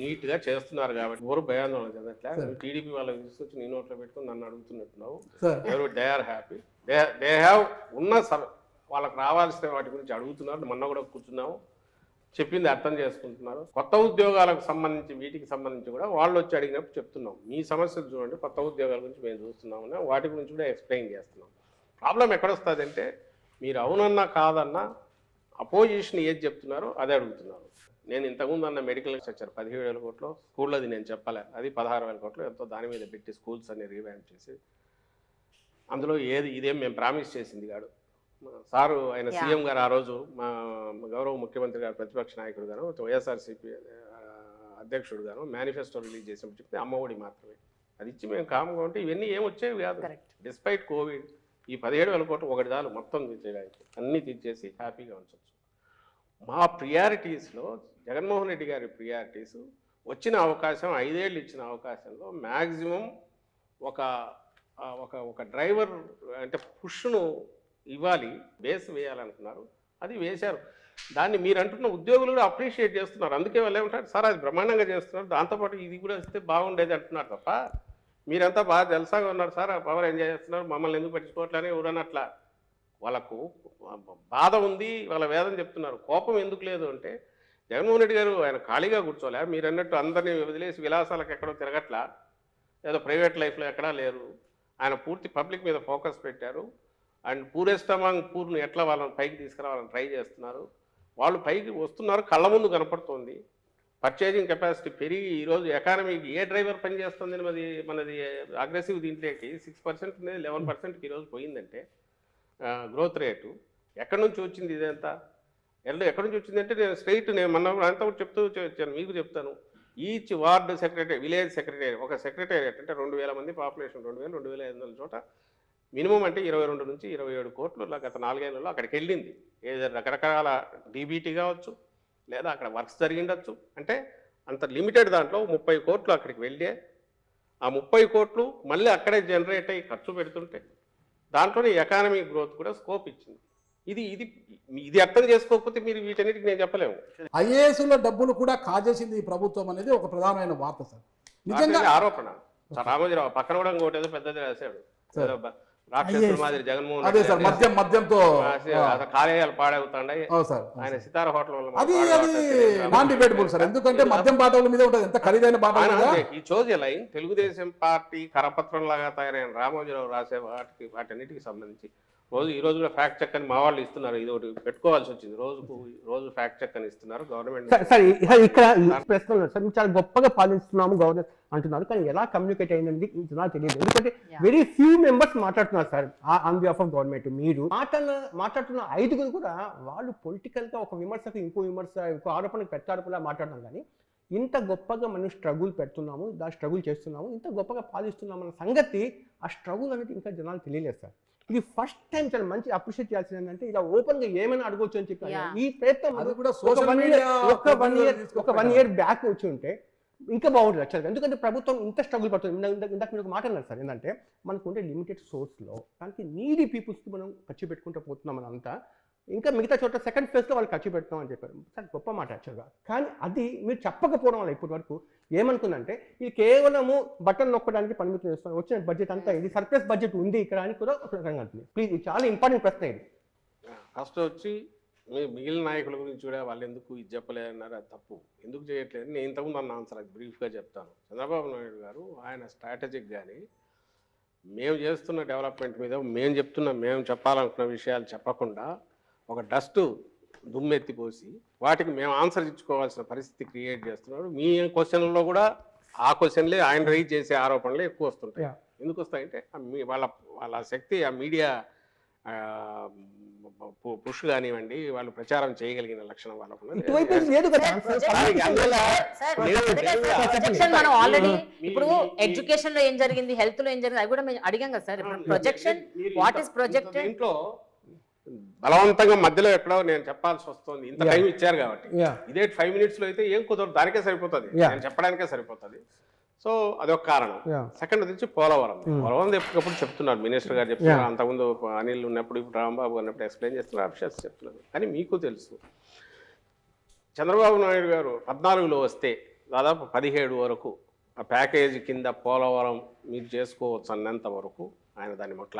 నీట్ గా చేస్తున్నారు కాబట్టి ఎవరు భయాందోళన చెందట్లే. టీడీపీ వాళ్ళకి తీసుకొచ్చి నీ నోట్లో పెట్టుకుని నన్ను అడుగుతున్నట్టున్నావు. ఎవరు they are happy, they have ఉన్న వాళ్ళకి రావాల్సిన వాటి గురించి అడుగుతున్నారు. మొన్న కూడా కూర్చున్నాము, చెప్పింది అర్థం చేసుకుంటున్నారు. కొత్త ఉద్యోగాలకు సంబంధించి వీటికి సంబంధించి కూడా వాళ్ళు వచ్చి అడిగినప్పుడు చెప్తున్నాం, మీ సమస్యలు చూడండి, కొత్త ఉద్యోగాల గురించి మేము చూస్తున్నామన్నా వాటి గురించి కూడా ఎక్స్ప్లెయిన్ చేస్తున్నాం. ప్రాబ్లం ఎక్కడొస్తుంది అంటే మీరు అవునన్నా కాదన్నా అపోజిషన్ ఏది చెప్తున్నారో అదే అడుగుతున్నారు. నేను ఇంతకుముందు అన్న మెడికల్ స్ట్రక్చర్ 17,000 కోట్లు, స్కూళ్ళది నేను చెప్పలే, అది 16,000 కోట్లు ఎంతో దాని మీద పెట్టి స్కూల్స్ అన్ని రీవ్యాంప్ చేసి అందులో ఇదేం మేము ప్రామిస్ చేసింది కాదు. సారు ఆయన సీఎం గారు ఆ రోజు మా గౌరవ ముఖ్యమంత్రి గారు ప్రతిపక్ష నాయకుడు గాను వైఎస్ఆర్సీపీ అధ్యక్షుడు గాను మేనిఫెస్టో రిలీజ్ చేసినప్పుడు చెప్తే అమ్మఒడి మాత్రమే అది ఇచ్చి మేము కామ్గా ఉంటే ఇవన్నీ ఏం వచ్చేవి కాదు. డిస్పైట్ కోవిడ్ ఈ 17,000 కోట్లు ఒకటి చాలు మొత్తం తీసేయడానికి, అన్నీ తీసేసి హ్యాపీగా ఉంచవచ్చు. మా ప్రియారిటీస్లో జగన్మోహన్ రెడ్డి గారి ప్రియారిటీస్ వచ్చిన అవకాశం 5 ఏళ్ళు ఇచ్చిన అవకాశంలో మ్యాక్సిమం ఒక డ్రైవర్ అంటే పుష్ను ఇవ్వాలి, బేస్ వేయాలనుకున్నారు, అది వేశారు. దాన్ని మీరు అంటున్న ఉద్యోగులు కూడా అప్రిషియేట్ చేస్తున్నారు. అందుకే వాళ్ళు ఏమంటారు సార్ అది బ్రహ్మాండంగా చేస్తున్నారు, దాంతోపాటు ఇది కూడా ఇస్తే బాగుండేది అంటున్నారు తప్ప మీరంతా బాగా జలసాగా ఉన్నారు సార్, ఆ పవర్ ఎంజాయ్ చేస్తున్నారు, మమ్మల్ని ఎందుకు పట్టించుకోవట్లనే ఎవరన్నట్లా. వాళ్ళకు బాధ ఉంది, వాళ్ళ వేదన చెప్తున్నారు. కోపం ఎందుకు లేదు అంటే జగన్మోహన్ రెడ్డి గారు ఆయన ఖాళీగా కూర్చోలే, మీరు అన్నట్టు అందరినీ వదిలేసి విలాసాలకు ఎక్కడో తిరగట్లా, ఏదో ప్రైవేట్ లైఫ్లో ఎక్కడా లేరు. ఆయన పూర్తి పబ్లిక్ మీద ఫోకస్ పెట్టారు. అండ్ పూరెస్ట్ అమాంగ్ పూర్ను ఎట్లా వాళ్ళని పైకి తీసుకురావాలని ట్రై చేస్తున్నారు. వాళ్ళు పైకి వస్తున్నారు, కళ్ళ ముందు కనపడుతుంది. పర్చేజింగ్ కెపాసిటీ పెరిగి ఈరోజు ఎకానమీకి ఏ డ్రైవర్ పనిచేస్తుంది మనది అగ్రెసివ్ దీంట్లోకి 6% ఉండేది 11%కి ఈరోజు పోయిందంటే గ్రోత్ రేటు ఎక్కడి నుంచి వచ్చింది ఇదంతా? ఎక్కడి నుంచి వచ్చిందంటే నేను మొన్న అంతా చెప్తూ వచ్చాను, మీకు చెప్తాను. Each ward secretary, village secretary, ఒక సెక్రటేరియట్ అంటే 2,000 మంది పాపులేషన్, 2,000-2,500 చోట మినిమం అంటే 22 నుంచి 27 కోట్లు గత 4 ఏళ్లలో అక్కడికి వెళ్ళింది. ఏదో రకరకాల డీబీటీ కావచ్చు, లేదా అక్కడ వర్క్స్ జరిగిండొచ్చు. అంటే అంత లిమిటెడ్ దాంట్లో 30 కోట్లు అక్కడికి వెళ్ళే, ఆ 30 కోట్లు మళ్ళీ అక్కడే జనరేట్ అయ్యి ఖర్చు పెడుతుంటే దాంట్లోనే ఎకానమీ గ్రోత్ కూడా స్కోప్ ఇచ్చింది. ఇది అర్థం చేసుకోకపోతే మీరు వీటన్నిటికి నేను చెప్పలేము. ఐఏఎస్ల డబ్బులు కూడా కాజేసింది ఈ ప్రభుత్వం అనేది ఒక ప్రధానమైన వార్త సార్. నిజంగా ఆరోపణ. రామోజీరావు పక్కన కూడా ఇంకోటి ఏదో పెద్దది రాశాడు, రాక్షసుల మాదిరి జగన్మోహన్ అదే సార్ మద్యంతో కార్యాలయాలు పాడవుతాయి. ఆయన సితార హోటల్ అది నాన్ డిబేటబుల్ సార్, ఎందుకంటే మద్యం బాటల మీద ఉంటుంది, ఎంత ఖరీదైన బాటలు. ఈ చోజ్ లైన్ తెలుగుదేశం పార్టీ కరపత్రం లాగా తయారైన రామోజీరావు రాసే వాటన్నిటికి సంబంధించి ఈ రోజు కూడా ఫ్యాక్ట్ చెక్ అని మా వాళ్ళు ఇస్తున్నారు. ఇది ఒకటి పెట్టుకోవాల్సి వచ్చింది, రోజు ఫ్యాక్ట్ చెక్ అని ఇస్తున్నారు గవర్నమెంట్. ఇక్కడ ప్రశ్న సార్, చాలా గొప్పగా పాలిస్తున్నాము గవర్నమెంట్ అంటున్నారు, కానీ ఎలా కమ్యూనికేట్ అయింది నాకు తెలియదు. ఎందుకంటే వెరీ ఫ్యూ మెంబర్స్ మాట్లాడుతున్నారు sir on behalf of government. మీరు మాట్లాడుతున్న 5గురు కూడా వాళ్ళు పొలిటికల్ గా ఒక విమర్శకు ఇంకో ఆరోపణకు ప్రత్యారోపణలా మాట్లాడడం, కానీ ఇంత గొప్పగా మనం స్ట్రగుల్ పెడుతున్నాము, స్ట్రగుల్ చేస్తున్నాము, ఇంత గొప్పగా పాలిస్తున్నాము అన్న సంగతి, ఆ స్ట్రగుల్ అనేది ఇంకా జనాలు తెలియలేదు సార్. ఇది ఫస్ట్ టైం చాలా మంచి అప్రిషియేట్ చేయాల్సింది ఏంటంటే ఇలా ఓపెన్ గా ఏమైనా అడగొచ్చు అని చెప్పి Yeah. ఈ ప్రయత్నం అది కూడా ఒక social one media year- ఒక 1 year బ్యాక్ వచ్చి ఉంటే ఇంకా బాగుంటుంది యాక్చువల్గా. ఎందుకంటే ప్రభుత్వం ఇంత స్ట్రగుల్ పడుతుంది. ఇందాక మీరు ఒక మాట అన్నారు సార్, ఏంటంటే మనకు ఉండే లిమిటెడ్ సోర్స్లో దానికి నీడీ పీపుల్స్కి మనం ఖర్చు పెట్టుకుంటూ పోతున్నాం మనం అంతా, ఇంకా మిగతా చోట సెకండ్ ఫేజ్లో వాళ్ళు ఖర్చు పెడతాం అని చెప్పారు. సార్ గొప్ప మాట యాక్చువల్గా. కానీ అది మీరు చెప్పకపోవడం వల్ల ఇప్పటి వరకు ఏమనుకుందంటే ఇది కేవలము బటన్ నొక్కడానికి పరిమితం చేస్తాం, వచ్చిన బడ్జెట్ అంతా ఇది సర్ప్లస్ బడ్జెట్ ఉంది ఇక్కడ అని కూడా ఒక రకంగా అంటుంది. ప్లీజ్ ఇది చాలా ఇంపార్టెంట్ ప్రశ్న ఇది. ఫస్ట్ వచ్చి మిగిలిన నాయకుల గురించి కూడా వాళ్ళు ఎందుకు ఇది చెప్పలేదన్నారు, అది తప్పు. ఎందుకు చేయట్లేదు నేను ఇంతకుముందు అన్న ఆన్సర్ అది బ్రీఫ్గా చెప్తాను. చంద్రబాబు నాయుడు గారు ఆయన స్ట్రాటజిక్ కానీ మేము చేస్తున్న డెవలప్మెంట్ మీద మేము చెప్పాలనుకున్న విషయాలు చెప్పకుండా ఒక డస్ట్ దుమ్మెత్తిపోసి వాటికి మేము ఆన్సర్ ఇచ్చుకోవాల్సిన పరిస్థితి క్రియేట్ చేస్తున్నారు. మీ క్వశ్చన్లో కూడా ఆ క్వశ్చన్లే ఆయన రైజ్ చేసే ఆరోపణలే ఎక్కువ వస్తుంటాయి. ఎందుకు వస్తాయంటే వాళ్ళ శక్తి ఆ మీడియా పుష్ కానివ్వండి, వాళ్ళు ప్రచారం చేయగలిగిన లక్షణం వాళ్ళకు ప్రొజెక్షన్ మనం ఆల్రెడీ ఇప్పుడు ఎడ్యుకేషన్ లో ఏం జరిగింది, హెల్త్ లో ఏం జరిగింది అది కూడా మేము అడిగాం కదా sir. Projection what is projected ఇంట్లో బలవంతంగా మధ్యలో ఎక్కడో నేను చెప్పాల్సి వస్తుంది. ఇంత టైం ఇచ్చారు కాబట్టి ఇదే 5 minutes లో అయితే ఏం కుదరదు, దానికే సరిపోతుంది, నేను చెప్పడానికే సరిపోతుంది. సో అదొక కారణం. సెకండ్ వచ్చి పోలవరం ఎప్పటికప్పుడు చెప్తున్నారు, మినిస్టర్ గారు చెప్తున్నారు, అంతకుముందు అనిల్ ఉన్నప్పుడు ఇప్పుడు రాంబాబు ఉన్నప్పుడు ఎక్స్ప్లెయిన్ చేస్తున్నారు, అఫీషియల్స్ చెప్తున్నారు. కానీ మీకు తెలుసు చంద్రబాబు నాయుడు గారు 14లో వస్తే దాదాపు 17 వరకు ఆ ప్యాకేజీ కింద పోలవరం మీరు చేసుకోవచ్చు అన్నంత వరకు ఆయన దాన్ని మొట్ల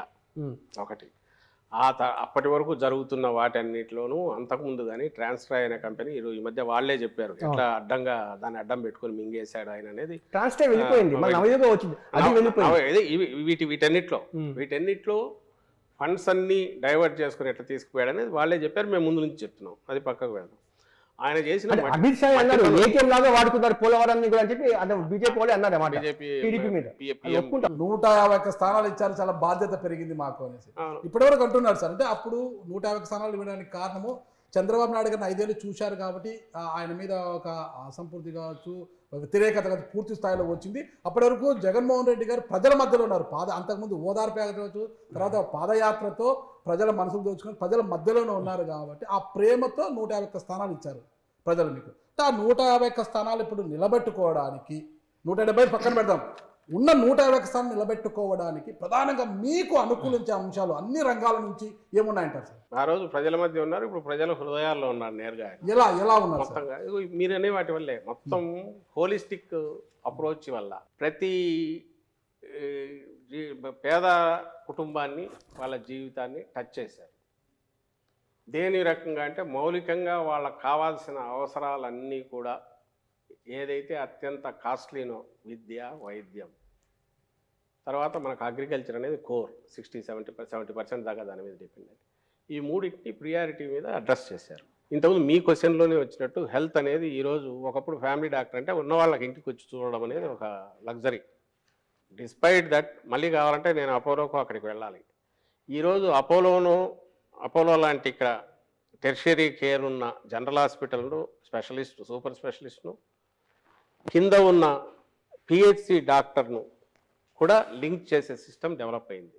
ఒకటి. అప్పటి వరకు జరుగుతున్న వాటన్నిటిలోనూ అంతకుముందు కానీ ట్రాన్స్ఫర్ అయిన కంపెనీ ఈ మధ్య వాళ్లే చెప్పారు ఎట్లా అడ్డంగా దాన్ని అడ్డం పెట్టుకుని మింగేశాడు ఆయన అనేది. వీటన్నిటిలో ఫండ్స్ అన్ని డైవర్ట్ చేసుకుని ఎట్లా తీసుకుపోయాడు అనేది వాళ్ళే చెప్పారు. మేము ముందు నుంచి చెప్తున్నాం, అది పక్కకు వెళ్దాం. ఆయన చేసిన అమిత్ షా అన్నారు ఏటీఎం లాగా వాడుకున్నారు పోలవరాన్ని కూడా అని చెప్పి బీజేపీ వాళ్ళు అన్నారు. బీజేపీ 151 స్థానాలు ఇచ్చారు, చాలా బాధ్యత పెరిగింది మాకు అనేసి ఇప్పటివరకు అంటున్నారు సార్. అంటే అప్పుడు 150 స్థానాలు ఇవ్వడానికి కారణము చంద్రబాబు నాయుడు గారిని 5 ఏళ్ళు చూశారు కాబట్టి ఆయన మీద ఒక అసంపూర్తి కావచ్చు, వ్యతిరేకత కావచ్చు పూర్తి స్థాయిలో వచ్చింది. అప్పటి వరకు జగన్మోహన్ రెడ్డి గారు ప్రజల మధ్యలో ఉన్నారు. అంతకుముందు ఓదార్పు కావచ్చు, తర్వాత పాదయాత్రతో ప్రజల మనసులు దోచుకొని ప్రజల మధ్యలోనే ఉన్నారు కాబట్టి ఆ ప్రేమతో 151 స్థానాలు ఇచ్చారు ప్రజలు మీకు. ఆ 151 స్థానాలు ఇప్పుడు నిలబెట్టుకోవడానికి 170 పక్కన పెడదాం, ఉన్న 151 స్థానాలు నిలబెట్టుకోవడానికి ప్రధానంగా మీకు అనుకూలించే అంశాలు అన్ని రంగాల నుంచి ఏమున్నాయంటారు సార్? ఆ రోజు ప్రజల మధ్య ఉన్నారు, ఇప్పుడు ప్రజల హృదయాల్లో ఉన్నారు నేరుగా. ఎలా ఉన్నారు మొత్తంగా మీరనే వాటి వల్లే మొత్తం హోలిస్టిక్ అప్రోచ్ వల్ల ప్రతి పేద కుటుంబాన్ని వాళ్ళ జీవితాన్ని టచ్ చేశారు. దేని రకంగా అంటే మౌలికంగా వాళ్ళకు కావాల్సిన అవసరాలన్నీ కూడా ఏదైతే అత్యంత కాస్ట్లీనో విద్య, వైద్యం, తర్వాత మనకు అగ్రికల్చర్ అనేది కోర్ 60-70% దాకా దాని మీద డిపెండ్ అయ్యి ఈ మూడింటిని ప్రియారిటీ మీద అడ్రస్ చేశారు. ఇంతకుముందు మీ క్వశ్చన్లోనే వచ్చినట్టు హెల్త్ అనేది ఈరోజు ఒకప్పుడు ఫ్యామిలీ డాక్టర్ అంటే ఉన్న వాళ్ళకి ఇంటికి వచ్చి చూడడం అనేది ఒక లగ్జరీ. డిస్పైట్ దట్ మళ్ళీ కావాలంటే నేను అపోలోకు అక్కడికి వెళ్ళాలి. ఈరోజు అపోలో లాంటి ఇక్కడ టెర్షరీ కేర్ ఉన్న జనరల్ హాస్పిటల్ను స్పెషలిస్ట్, సూపర్ స్పెషలిస్ట్ను కింద ఉన్న పిహెచ్సి డాక్టర్ను కూడా లింక్ చేసే సిస్టమ్ డెవలప్ అయింది.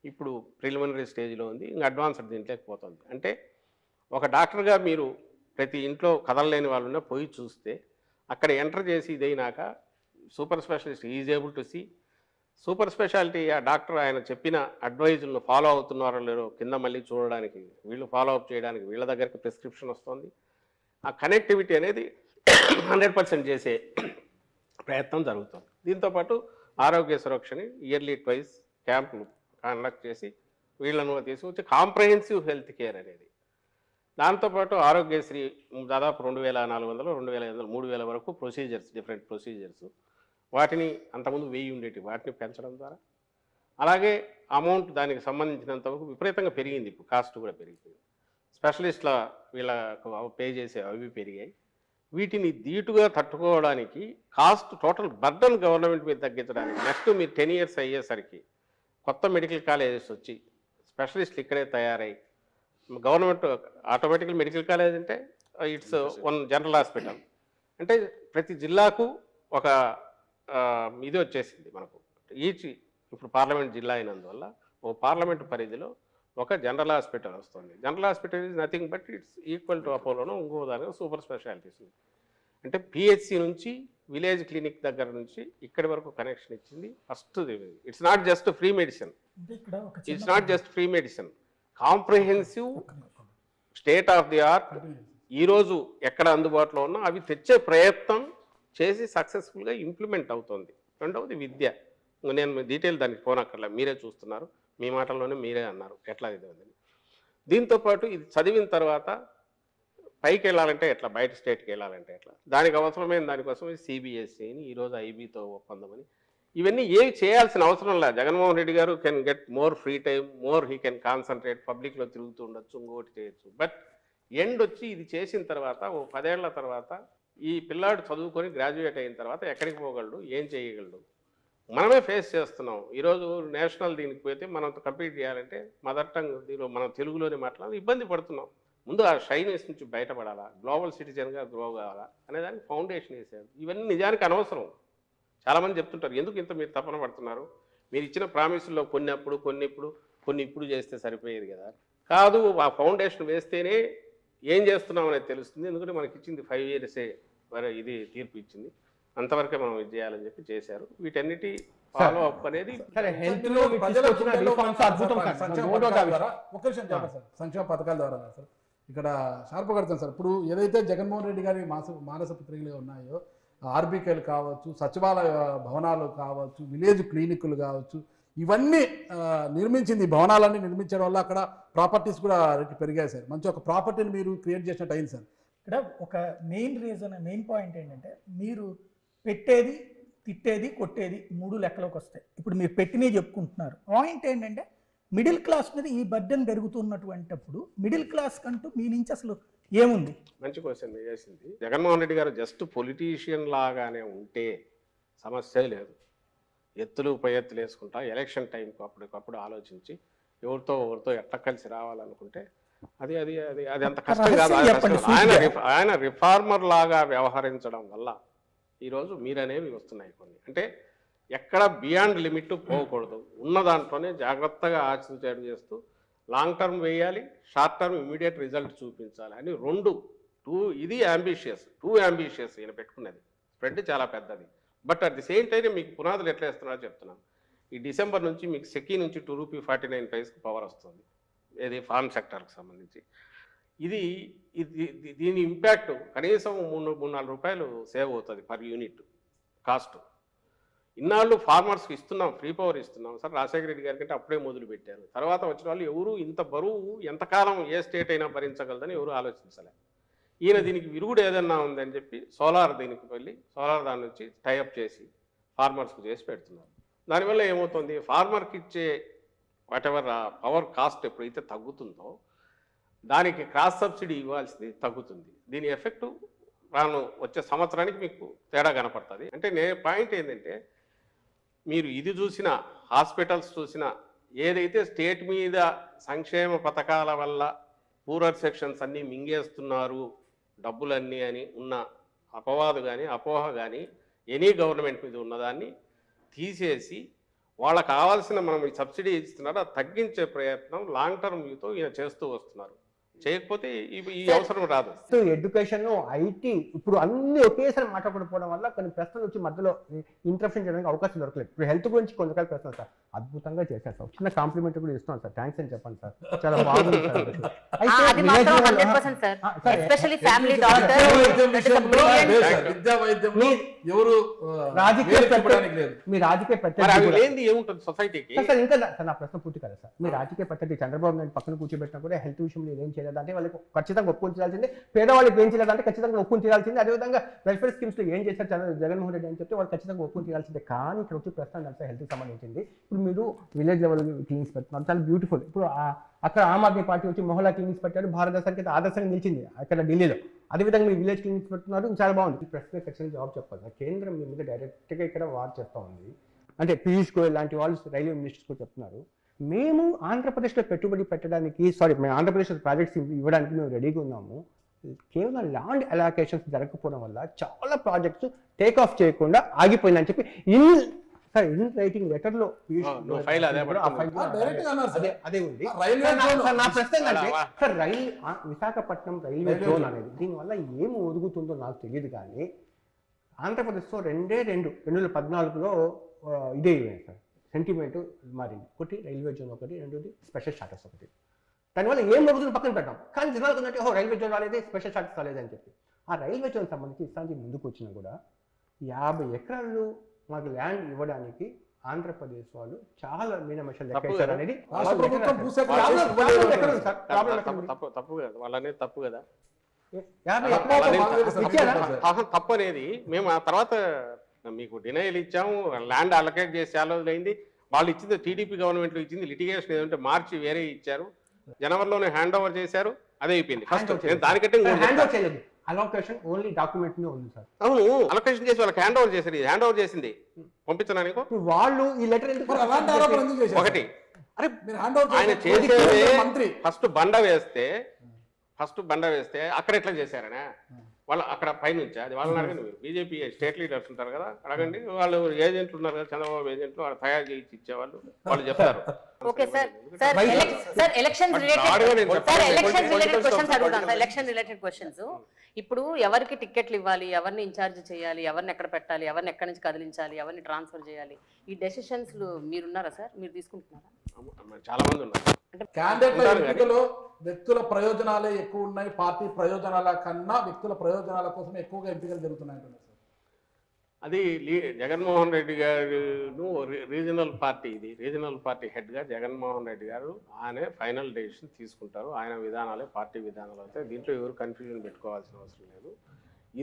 ఇప్పుడు ప్రిలిమినరీ స్టేజ్లో ఉంది, ఇంకా అడ్వాన్స్డ్ దీంట్లోకి పోతుంది. అంటే ఒక డాక్టర్గా మీరు ప్రతి ఇంట్లో కదలలేని వాళ్ళు ఉన్నా పోయి చూస్తే అక్కడ ఎంటర్ చేసి ఇదైనాక super specialist is able to see super speciality. ఆ డాక్టర్ ఆయన చెప్పిన అడ్వైజులను ఫాలో అవుతున్నారో లేదో కింద మళ్ళీ చూడడానికి, వీళ్ళు ఫాలో అప్ చేయడానికి వీళ్ళ దగ్గరికి ప్రిస్క్రిప్షన్ వస్తుంది. ఆ కనెక్టివిటీ అనేది 100% చేసే ప్రయత్నం జరుగుతుంది. దీంతోపాటు ఆరోగ్య సురక్షని ఇయర్లీ 2 క్యాంపులు కండక్ట్ చేసి వీళ్ళను తీసుకొచ్చి కాంప్రహెన్సివ్ హెల్త్ కేర్ అనేది. దాంతోపాటు ఆరోగ్యశ్రీ దాదాపు 2400, 2500, 3000 వరకు ప్రొసీజర్స్, డిఫరెంట్ ప్రొసీజర్స్, వాటిని అంతకుముందు 1000 ఉండేటి వాటిని పెంచడం ద్వారా, అలాగే అమౌంట్ దానికి సంబంధించినంత వరకు విపరీతంగా పెరిగింది. ఇప్పుడు కాస్ట్ కూడా పెరిగిపోయింది. స్పెషలిస్ట్ల వీళ్ళకు పే చేసే అవి పెరిగాయి. వీటిని ధీటుగా తట్టుకోవడానికి కాస్ట్ టోటల్ బర్డన్ గవర్నమెంట్ మీద తగ్గించడానికి నెక్స్ట్ మీరు 10 years అయ్యేసరికి కొత్త మెడికల్ కాలేజెస్ వచ్చి స్పెషలిస్టులు ఇక్కడే తయారై గవర్నమెంట్ ఆటోమేటికల్ మెడికల్ కాలేజ్ అంటే ఇట్స్ వన్ జనరల్ హాస్పిటల్ అంటే ప్రతి జిల్లాకు ఒక ఇది వచ్చేసింది మనకు. ఇప్పుడు పార్లమెంట్ జిల్లా అయినందువల్ల ఓ పార్లమెంటు పరిధిలో ఒక జనరల్ హాస్పిటల్ వస్తుంది. General hospital is nothing but it's equal to అపోలోనో ఇంకో దానిలో సూపర్ స్పెషాలిటీస్ ఉంది. అంటే పిహెచ్సి నుంచి విలేజ్ క్లినిక్ దగ్గర నుంచి ఇక్కడి వరకు కనెక్షన్ ఇచ్చింది first. It's not just free medicine, it's not just free medicine, comprehensive state of the art ఈరోజు ఎక్కడ అందుబాటులో ఉన్నా అవి తెచ్చే ప్రయత్నం చేసి సక్సెస్ఫుల్గా ఇంప్లిమెంట్ అవుతుంది. రెండవది విద్య. నేను డీటెయిల్ దానికి పోనక్కర్లే, మీరే చూస్తున్నారు, మీ మాటల్లోనే మీరే అన్నారు ఎట్లా ఇది ఉందని. దీంతోపాటు ఇది చదివిన తర్వాత పైకి వెళ్ళాలంటే ఎట్లా, బయట స్టేట్కి వెళ్ళాలంటే ఎట్లా, దానికి అవసరమైన దానికోసం సిబిఎస్ఈ అని ఈరోజు ఐబీతో ఒప్పందమని, ఇవన్నీ ఏవి చేయాల్సిన అవసరం లేదు. జగన్మోహన్ రెడ్డి గారు can get more free time, more he can concentrate, పబ్లిక్లో తిరుగుతూ ఉండొచ్చు, ఇంకోటి చేయొచ్చు. బట్ ఎండ్ వచ్చి ఇది చేసిన తర్వాత ఓ 10 ఏళ్ల తర్వాత ఈ పిల్లాడు చదువుకొని గ్రాడ్యుయేట్ అయిన తర్వాత ఎక్కడికి పోగలడు, ఏం చేయగలడు, మనమే ఫేస్ చేస్తున్నాం. ఈరోజు నేషనల్ దీనికి పోతే మనం కంప్లీట్ చేయాలంటే మదర్ టంగ్ దీనిలో మనం తెలుగులోనే మాట్లాడాలి, ఇబ్బంది పడుతున్నాం. ముందు ఆ షైనెస్ నుంచి బయటపడాలా, గ్లోబల్ సిటిజన్గా గ్రో కావాలా అనేదానికి ఫౌండేషన్ వేసాడు. ఇవన్నీ నిజానికి అనవసరం. చాలామంది చెప్తుంటారు ఎందుకు ఇంత మీరు తపన పడుతున్నారు, మీరు ఇచ్చిన ప్రామిసుల్లో కొన్ని ఇప్పుడు చేస్తే సరిపోయేది కదా. కాదు, ఆ ఫౌండేషన్ వేస్తేనే ఏం చేస్తున్నాం అనేది తెలుస్తుంది. ఎందుకంటే మనకి ఇచ్చింది 5 yearsే ఇది తీర్పు ఇచ్చింది, అంతవరకే మనం ఇది చేయాలని చెప్పి చేశారు. వీటన్నిటి ఫాలో అప్ అనేది సంక్షేమ పథకాల ద్వారా సార్ ఇక్కడ షార్ప్ కడతాం సార్. ఇప్పుడు ఏదైతే జగన్మోహన్ రెడ్డి గారి మానస పుత్రికలు ఉన్నాయో, ఆర్బీకేలు కావచ్చు, సచివాలయ భవనాలు కావచ్చు, విలేజ్ క్లినిక్లు కావచ్చు, ఇవన్నీ నిర్మించింది. ఈ భవనాలన్నీ నిర్మించడం వల్ల అక్కడ ప్రాపర్టీస్ కూడా రేట్లు పెరిగాయి సార్. మంచి ఒక ప్రాపర్టీని మీరు క్రియేట్ చేసినట్టు అయింది సార్. ఇక్కడ ఒక మెయిన్ పాయింట్ ఏంటంటే, మీరు పెట్టేది, తిట్టేది, కొట్టేది 3 లెక్కలోకి వస్తాయి. ఇప్పుడు మీరు పెట్టినవి చెప్పుకుంటున్నారు. పాయింట్ ఏంటంటే, మిడిల్ క్లాస్ మీద ఈ బర్డెన్ పెరుగుతున్నటువంటిప్పుడు మిడిల్ క్లాస్ కంటూ మీ నుంచి అసలు ఏముంది? మంచి క్వశ్చన్ చేసింది. జగన్మోహన్ రెడ్డి గారు జస్ట్ పొలిటీషియన్ లాగానే ఉంటే సమస్య లేదు. ఎత్తులు పై ఎత్తులు వేసుకుంటా ఎలక్షన్ టైంకి అప్పటికప్పుడు ఆలోచించి ఎవరితో ఎట్లా కలిసి రావాలనుకుంటే అది అది అది అది అంత కష్టం కాదు. ఆయన రిఫార్మర్ లాగా వ్యవహరించడం వల్ల ఈరోజు మీరనేవి వస్తున్నాయి కొన్ని. అంటే ఎక్కడ బియాండ్ లిమిట్ పోకూడదు, ఉన్న దాంట్లోనే జాగ్రత్తగా ఆచరణ చేస్తూ లాంగ్ టర్మ్ వేయాలి, షార్ట్ టర్మ్ ఇమీడియట్ రిజల్ట్ చూపించాలి అని ఇది టూ అంబిషియస్ ఈయన పెట్టుకున్నది. స్ప్రెడ్ చాలా పెద్దది. But at the same time మీకు పునాదులు ఎట్లా వేస్తున్నారో చెప్తున్నాను. ఈ డిసెంబర్ నుంచి మీకు సెకీ నుంచి ₹2.49 పవర్ వస్తుంది, ఏది ఫార్మ్ సెక్టర్కి సంబంధించి. దీని ఇంపాక్ట్ కనీసం ₹3-4 సేవ్ అవుతుంది పర్ యూనిట్ కాస్ట్. ఇన్నాళ్ళు ఫార్మర్స్కి ఇస్తున్నాం, ఫ్రీ పవర్ ఇస్తున్నాం సార్. రాజశేఖర రెడ్డి గారి కంటే అప్పుడే మొదలు పెట్టారు. తర్వాత వచ్చిన వాళ్ళు ఎవరు ఇంత బరువు ఎంతకాలం ఏ స్టేట్ అయినా భరించగలదని ఎవరు ఆలోచించలే. ఈయన దీనికి విరుగుడు ఏదన్నా ఉందని చెప్పి సోలార్ దీనికి వెళ్ళి సోలార్ దాని నుంచి టైఅప్ చేసి ఫార్మర్స్కి చేసి పెడుతున్నారు. దానివల్ల ఏమవుతుంది, ఫార్మర్కి ఇచ్చే వాటెవర్ పవర్ కాస్ట్ ఎప్పుడైతే తగ్గుతుందో దానికి క్రాస్ సబ్సిడీ ఇవ్వాల్సింది తగ్గుతుంది. దీని ఎఫెక్టు వచ్చే సంవత్సరానికి మీకు తేడా కనపడుతుంది. అంటే పాయింట్ ఏంటంటే, మీరు ఇది చూసినా హాస్పిటల్స్ చూసినా ఏదైతే స్టేట్ మీద సంక్షేమ పథకాల వల్ల పూరర్ సెక్షన్స్ అన్నీ మింగేస్తున్నారు డబ్బులన్నీ అని ఉన్న అపవాదు కానీ అపోహ కానీ ఎనీ గవర్నమెంట్ మీద ఉన్నదాన్ని తీసేసి వాళ్ళకు కావాల్సిన మనం ఈ సబ్సిడీ ఇస్తున్నారు అది తగ్గించే ప్రయత్నం లాంగ్ టర్మ్ వ్యూతో ఈయన చేస్తూ వస్తున్నారు. చేయకపోతే ఈ అవసరం రాదు. ఎడ్యుకేషన్, ఐటీ ఇప్పుడు అన్ని ఒకేసారి మాట్లాడకపోవడం వల్ల కొన్ని ప్రశ్నలు వచ్చి మధ్యలో ఇంటరప్షన్ చేయడానికి అవకాశం దొరకలేదు. ఇప్పుడు హెల్త్ గురించి కొన్ని రకాల ప్రశ్నలు సార్ అద్భుతంగా చేశారు సార్. చిన్న కాంప్లిమెంట్ కూడా ఇస్తున్నాను సార్, థ్యాంక్స్ అని చెప్పండి సార్, చాలా బాగుంది సార్. మీ రాజకీయ ప్రత్యర్థి ఏముంటుంది సొసైటీకి సార్, ఇంకా సార్ నా ప్రశ్న పూర్తి కదా సార్. మీ రాజకీయ ప్రత్యర్థి చంద్రబాబు నాయుడు పక్కన కూర్చోబెట్టినా కూడా హెల్త్ విషయంలో ఏం చేయలేదు అంటే వాళ్ళకి ఖచ్చితంగా ఒప్పుకొని చేయాల్సిందే, పేదవాళ్ళకి ఏం చేయలేదంటే ఖచ్చితంగా ఒప్పుకొని చేయాల్సిందే. అదేవిధంగా వెల్ఫేర్ స్కీమ్స్ లో ఏం చేశారు జగన్మోహన్ రెడ్డి అని చెప్తే వాళ్ళు ఖచ్చితంగా ఒప్పుకొని చేయాల్సిందే. కానీ ఇక్కడ వచ్చి ప్రశ్న అంటే హెల్త్కి సంబంధించింది. ఇప్పుడు మీరు విలేజ్ లెవెల్ క్లినిక్స్ పెడుతున్నారు, చాలా బ్యూటిఫుల్. ఇప్పుడు అక్కడ ఆమ్ ఆద్మీ పార్టీ వచ్చి మొహల్లా క్లినిక్స్ పెట్టారు, భారతదేశానికి ఆదర్శంగా నిలిచింది అక్కడ ఢిల్లీలో. అదేవిధంగా మీరు విలేజ్ క్లినిక్స్ పెడుతున్నారు, చాలా బాగుంది. ఈ ప్రశ్న ఖచ్చితంగా జవాబు చెప్పాలి. కేంద్రం మీ మీద డైరెక్ట్గా ఇక్కడ వార్ చేస్తూ ఉంది. అంటే పీయూష్ గోయల్ లాంటి వాళ్ళు రైల్వే మినిస్టర్స్ కూడా చెప్తున్నారు, మేము ఆంధ్రప్రదేశ్లో పెట్టుబడి పెట్టడానికి మేము ఆంధ్రప్రదేశ్లో ప్రాజెక్ట్స్ ఇవ్వడానికి మేము రెడీగా ఉన్నాము. కేవలం ల్యాండ్ అలొకేషన్స్ జరగకపోవడం వల్ల చాలా ప్రాజెక్ట్స్ టేక్ ఆఫ్ చేయకుండా ఆగిపోయిందని చెప్పి సార్ ఇన్ రైటింగ్ లెటర్ లో నువ్వు ఫైల్ అదే డైరెక్ట్ గా అన్నారు సార్. అదే ఉంది. రైల్వే జోన్ సార్, నా ప్రశ్న ఏంటంటే సార్ విశాఖపట్నం రైల్వే జోన్ అనేది దీనివల్ల ఏమి ఒదుగుతుందో నాకు తెలియదు, కానీ ఆంధ్రప్రదేశ్లో 2014లో ఇదే సార్ సెంటిమెంట్ మారింది. ఒకటి రైల్వే జోన్, ఒకటి రెండోది స్పెషల్ స్టాటస్ ఒకటి. దానివల్ల ఏం ఒదుగుతుందో పక్కన పెట్టాం, కానీ జనాలకు ఉన్నట్టు రైల్వే జోన్ రాలేదు, స్పెషల్ స్టాటస్ రాలేదని చెప్పి ఆ రైల్వే జోన్ సంబంధించి ఇస్తానికి ముందుకు వచ్చినా కూడా 50 ఎకరాలు మాకు ల్యాండ్ ఇవ్వడానికి ఆంధ్రప్రదేశ్ వాళ్ళు చాలా మీనమేషాలు లెక్కేశారు అనేది రాష్ట్ర ప్రభుత్వం తప్పు కదా, వాళ్ళనేది తప్పు కదా. 50 ఎకరాలు తప్పు అనేది మేము ఆ తర్వాత మీకు డినైల్ ఇచ్చాము, ల్యాండ్ అలొకేట్ చేసి చాలా రోజులైంది. వాళ్ళు ఇచ్చింది టీడీపీ గవర్నమెంట్లో ఇచ్చింది, లిటిగేషన్ ఏదంటే మార్చి వేరే ఇచ్చారు, జనవరిలోనే హ్యాండ్ ఓవర్ చేశారు, అదే అయిపోయింది. ఫస్ట్ చేయలేదు, అలొకేషన్ ఓన్లీ డాక్యుమెంట్ ఉంది సార్. అవును, అలొకేషన్ చేసి వాళ్ళకి హ్యాండ్ ఓవర్ చేశారు, హ్యాండ్ ఓవర్ చేసింది పంపించడానికి వాళ్ళు ఈ లెటర్ ఒకటి. అరే ఆయన చేసేదే ఫస్ట్ బండ వేస్తే అక్కడ ఎట్లా చేశారనే వాళ్ళు అక్కడ పైనుంచి అది వాళ్ళని అడగండి. మీరు బీజేపీ స్టేట్ లీడర్స్ ఉంటారు కదా, అడగండి. వాళ్ళు ఏజెంట్లు ఉన్నారు కదా, చంద్రబాబు ఏజెంట్లు, వాళ్ళు తయారు చేసి ఇచ్చేవాళ్ళు, వాళ్ళు చెప్తారు. Okay sir. Sir election related questions. ఇప్పుడు ఎవరికి టికెట్లు ఇవ్వాలి, ఎవరిని ఇన్ఛార్జ్ చేయాలి, ఎవరిని ఎక్కడ పెట్టాలి, ఎవరిని ఎక్కడి నుంచి కదిలించాలి, ఎవరిని ట్రాన్స్ఫర్ చేయాలి, ఈ డెసిషన్స్ మీరున్నారా సార్? మీరు తీసుకుంటున్నారా? చాలా మంది ఉన్నారు. క్యాండిడేట్ల ఎన్నికలో వ్యక్తుల ప్రయోజనాలే ఎక్కువ ఉన్నాయి, పార్టీ ప్రయోజనాల కన్నా వ్యక్తుల ప్రయోజనాల కోసం ఎక్కువగా ఎంపికలు జరుగుతున్నాయి సార్. అది జగన్మోహన్ రెడ్డి గారు రీజనల్ పార్టీ హెడ్గా జగన్మోహన్ రెడ్డి గారు ఆయన ఫైనల్ డెసిషన్ తీసుకుంటారు. ఆయన విధానాలే పార్టీ విధానాలు అవుతాయి. దీంట్లో ఎవరు కన్ఫ్యూజన్ పెట్టుకోవాల్సిన అవసరం లేదు.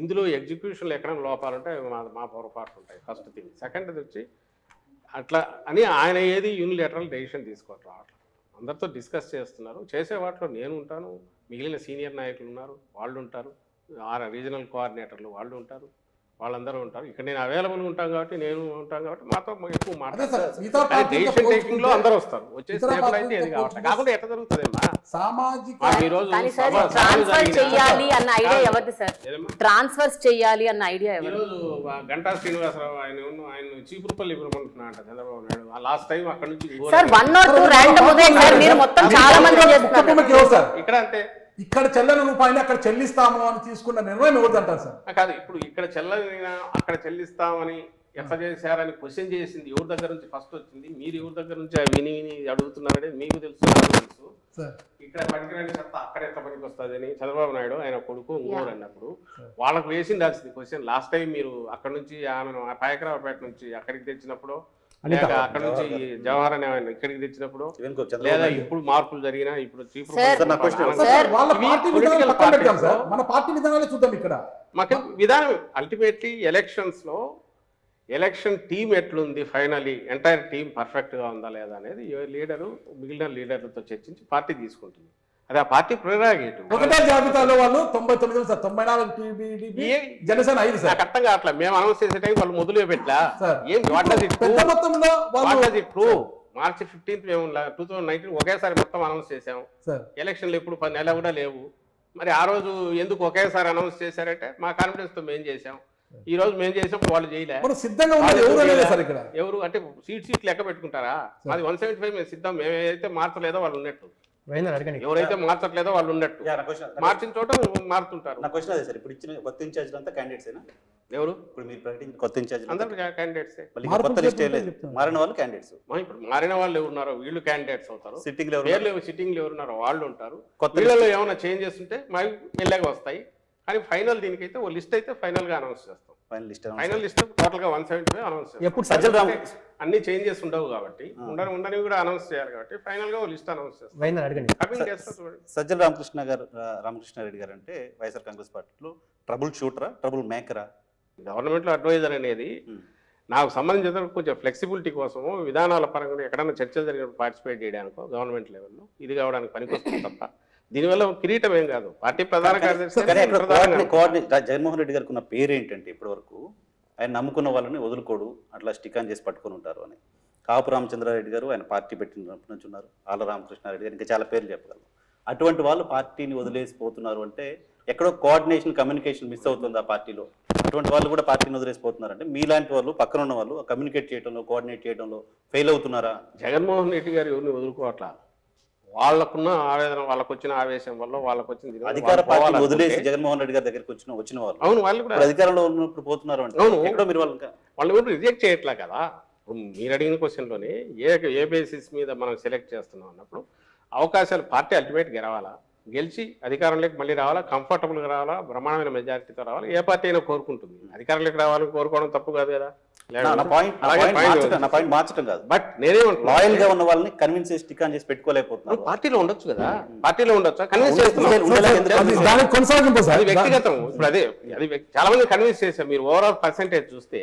ఇందులో ఎగ్జిక్యూషన్లో ఎక్కడైనా లోపాలుంటే మా పొరపాట్లు ఉంటాయి. First thing. సెకండ్ వచ్చి అట్లా అని ఆయన ఏది యూనిలేటరల్ డెసిషన్ తీసుకోవట్లేదు. అట్లా అందరితో డిస్కస్ చేస్తున్నారు. చేసే వాటిలో నేను ఉంటాను, మిగిలిన సీనియర్ నాయకులు ఉన్నారు, వాళ్ళు ఉంటారు, రీజనల్ కోఆర్డినేటర్లు వాళ్ళు ఉంటారు, వాళ్ళందరూ ఉంటారు. ఇక్కడ నేను అవైలబుల్ ఉంటాను కాబట్టి మాతో ఎక్కువ మాట్లాడతారు. డెసిషన్ టేకింగ్ లో అందరూ వస్తారు. వచ్చేసేపుడు అయితే ఏది కావట్లేదు. కాకుండా ఎట్లా జరుగుతుందమ్మా సామాజిక ఈరోజు ట్రాన్స్ఫర్ చేయాలి అన్న ఐడియా ఎవరిది సార్? ట్రాన్స్ఫర్స్ చేయాలి అన్న ఐడియా ఈరోజు గంటా శ్రీనివాసరావు ఆయన చీపురుపల్లి ఇవ్వమంటున్నాడు చంద్రబాబు నాయుడు. లాస్ట్ టైం అక్కడ నుంచి సార్ 1 or 2 ర్యాండమ్ ఉదయం సార్, మీరు మొత్తం చాలా మంది చేస్తున్నారు. ఇక్కడ అంతే, ఇక్కడ చెల్లని రూపాయలు అక్కడ చెల్లిస్తాము అని తీసుకున్న నిర్ణయం ఎవరిదంటారు సార్? కాదు, ఇప్పుడు ఇక్కడ చెల్లని అక్కడ చెల్లిస్తామని ఎట్లా చేశారని క్వశ్చన్ చేసింది ఎవరి దగ్గర నుంచి ఫస్ట్ వచ్చింది? మీరు ఎవరి దగ్గర నుంచి విని అడుగుతున్నారనేది మీకు తెలుసు, నాకు తెలుసు. ఇక్కడ పనికిరాని చెత్త అక్కడ ఎట్లా పనికి వస్తుంది అని చంద్రబాబు నాయుడు ఆయన కొడుకు ఊరు అన్నప్పుడు వాళ్ళకు వేసిండాల్సింది క్వశ్చన్. లాస్ట్ టైం మీరు అక్కడ నుంచి ఆమెను పాయకరావుపేట నుంచి అక్కడికి తెచ్చినప్పుడు, లేక అక్కడ నుంచి జవహర్ అనే ఇక్కడికి తెచ్చినప్పుడు, లేదా ఇప్పుడు మార్పులు జరిగినా ఇప్పుడు మన పార్టీ విధానాలే చూద్దాం. ఇక్కడ మాకు విధానం అల్టిమేట్లీ ఎలక్షన్స్ లో ఎలక్షన్ టీం ఎట్లుంది, ఫైనలీ ఎంటైర్ టీం పర్ఫెక్ట్ గా ఉందా లేదా అనేది లీడరు మిగిలిన లీడర్లతో చర్చించి పార్టీ తీసుకుంటుంది. అది ఆ పార్టీ ప్రెరాగేటివ్. ఒకటే జాబితాలో వాళ్ళు 99 సార్, 94 టీడీపీ జనసేన 5 సార్. అర్థం కావట్లేదు. మేము అనౌన్స్ చేసే టైం వాళ్ళు మొదలు పెట్టలా. పెద్ద మొత్తంలో మార్చి 15 మేము 2019 ఒకేసారి మొత్తం అనౌన్స్ చేసాము. ఎలక్షన్లు ఎప్పుడు 10 నెలలు కూడా లేవు. మరి ఆ రోజు ఎందుకు ఒకేసారి అనౌన్స్ చేశారంటే మా కాన్ఫిడెన్స్ తో మేము చేసాం. ఈ రోజు మేము చేసినప్పుడు వాళ్ళు చేయలేదు. సిద్ధంగా ఎవరు అంటే సీట్ లెక్క పెట్టుకుంటారా? అది 175 మేము సిద్ధం. మేమైతే మార్చలేదో వాళ్ళు ఉన్నట్టు, ఎవరైతే మార్చట్లేదో వాళ్ళు ఉన్నట్టు, మార్చిన చోట మారుతుంటారు. నా క్వశ్చన్ అదే సార్, ఇప్పుడు ఇచ్చిన కొత్త ఇన్ఛార్జ్ అంతా క్యాండిడేట్సేనా? ఎవరు ఇప్పుడు మీరు ప్రకటించిన కొత్త ఇన్ఛార్జ్ అందరూ క్యాండిడేట్సే. కొత్త లిస్ట్ లేదు, మారిన వాళ్ళు క్యాండిడేట్స్. ఇప్పుడు మారిన వాళ్ళు ఎవరున్నారో వీళ్ళు క్యాండిడేట్స్ అవుతారు. సిట్టింగ్ సిట్టింగ్ ఎవరున్నారో వాళ్ళు ఉంటారు. వీళ్ళలో ఏమైనా చేంజెస్ ఉంటే మాకు మెల్లగా వస్తాయి. కానీ ఫైనల్ దీనికైతే ఓ లిస్ట్ అయితే ఫైనల్ గా అనౌన్స్ చేస్తాం. ఫైనల్ లిస్ట్ టోటల్ గా 175 అనౌన్స్ చేస్తాం. అన్ని చేంజెస్ ఉండవు కాబట్టి ఉండని కూడా అనౌన్స్ చేయాలి కాబట్టి ఫైనల్ గా ఓ లిస్ట్ అనౌన్స్ చేస్తాం. సజ్జల రామకృష్ణారెడ్డి గారు అంటే వైఎస్ఆర్ కాంగ్రెస్ పార్టీలో ట్రబుల్ షూటరా, ట్రబుల్ మేకరా? గవర్నమెంట్ లో అడ్వైజర్ అనేది నాకు సంబంధించిన కొంచెం ఫ్లెక్సిబిలిటీ కోసము విధానాల పరంగా ఎక్కడైనా చర్చలు జరిగినప్పుడు పార్టిసిపేట్ చేయడానికో గవర్నమెంట్ లెవెల్లో ఇది కావడానికి పనికొస్తుంది తప్ప దీనివల్ల కిరీటం ఏం కాదు. పార్టీ ప్రధాన కార్యదర్శి జగన్మోహన్ రెడ్డి గారికి ఉన్న పేరు ఏంటంటే ఇప్పటి వరకు ఆయన నమ్ముకున్న వాళ్ళని వదులుకోడు, అట్లా స్టిక్ ఆన్ చేసి పట్టుకొని ఉంటారు అని. కాపు రామచంద్రారెడ్డి గారు ఆయన పార్టీ పెట్టినప్పటి నుంచి ఉన్నారు, ఆళ్ళ రామకృష్ణారెడ్డి గారు, ఇంకా చాలా పేర్లు చెప్పగలరు. అటువంటి వాళ్ళు పార్టీని వదిలేసిపోతున్నారు అంటే ఎక్కడో కోఆర్డినేషన్, కమ్యూనికేషన్ మిస్ అవుతుంది ఆ పార్టీలో. అటువంటి వాళ్ళు కూడా పార్టీని వదిలేసిపోతున్నారంటే మీలాంటి వాళ్ళు పక్కన ఉన్న వాళ్ళు కమ్యూనికేట్ చేయడంలో కోఆర్డినేట్ చేయడంలో ఫెయిల్ అవుతున్నారా? జగన్మోహన్ రెడ్డి గారు ఎవరిని వదులుకోవట్లా. వాళ్ళకున్న ఆవేదన, వాళ్ళకు వచ్చిన ఆవేశం వల్ల వాళ్ళకు వచ్చిన అధికార పార్టీ వదిలేసి జగన్మోహన్ రెడ్డి గారి దగ్గరికి వచ్చిన వాళ్ళు అవును వాళ్ళు కూడా అధికారంలో ఉన్నప్పుడు పోతున్నారు అంటే ఎక్కడో మీరు వాళ్ళు కూడా రిజెక్ట్ చేయట్లా కదా. మీరు అడిగిన క్వశ్చన్లోనే ఏ బేసిస్ మీద మనం సెలెక్ట్ చేస్తున్నాం అన్నప్పుడు అవకాశాలు పార్టీ అల్టిమేట్ గెలవాలా, గెలిచి అధికారంలోకి మళ్ళీ రావాలా, కంఫర్టబుల్గా రావాలా, బ్రహ్మాండమైన మెజారిటీతో రావాలా, ఏ పార్టీ అయినా కోరుకుంటుంది. అధికారంలోకి రావాలని కోరుకోవడం తప్పు కాదు కదా. మార్చడం కాదు, బట్ నేనేమంటున్నా లాయల్ గా ఉన్న వాళ్ళని కన్విన్స్ చేసి టికాన్ చేసి పెట్టుకోలేకపోతున్నారు. పార్టీలో ఉండొచ్చు కదా, పార్టీలో ఉండొచ్చు, కన్విన్స్ చేస్తున్నాం, దానికి కొనసాగింపు సార్. అది వ్యక్తిగతం. ఇప్పుడు అదే అది చాలా మంది కన్విన్స్ చేశారు. మీరు ఓవరాల్ పర్సెంటేజ్ చూస్తే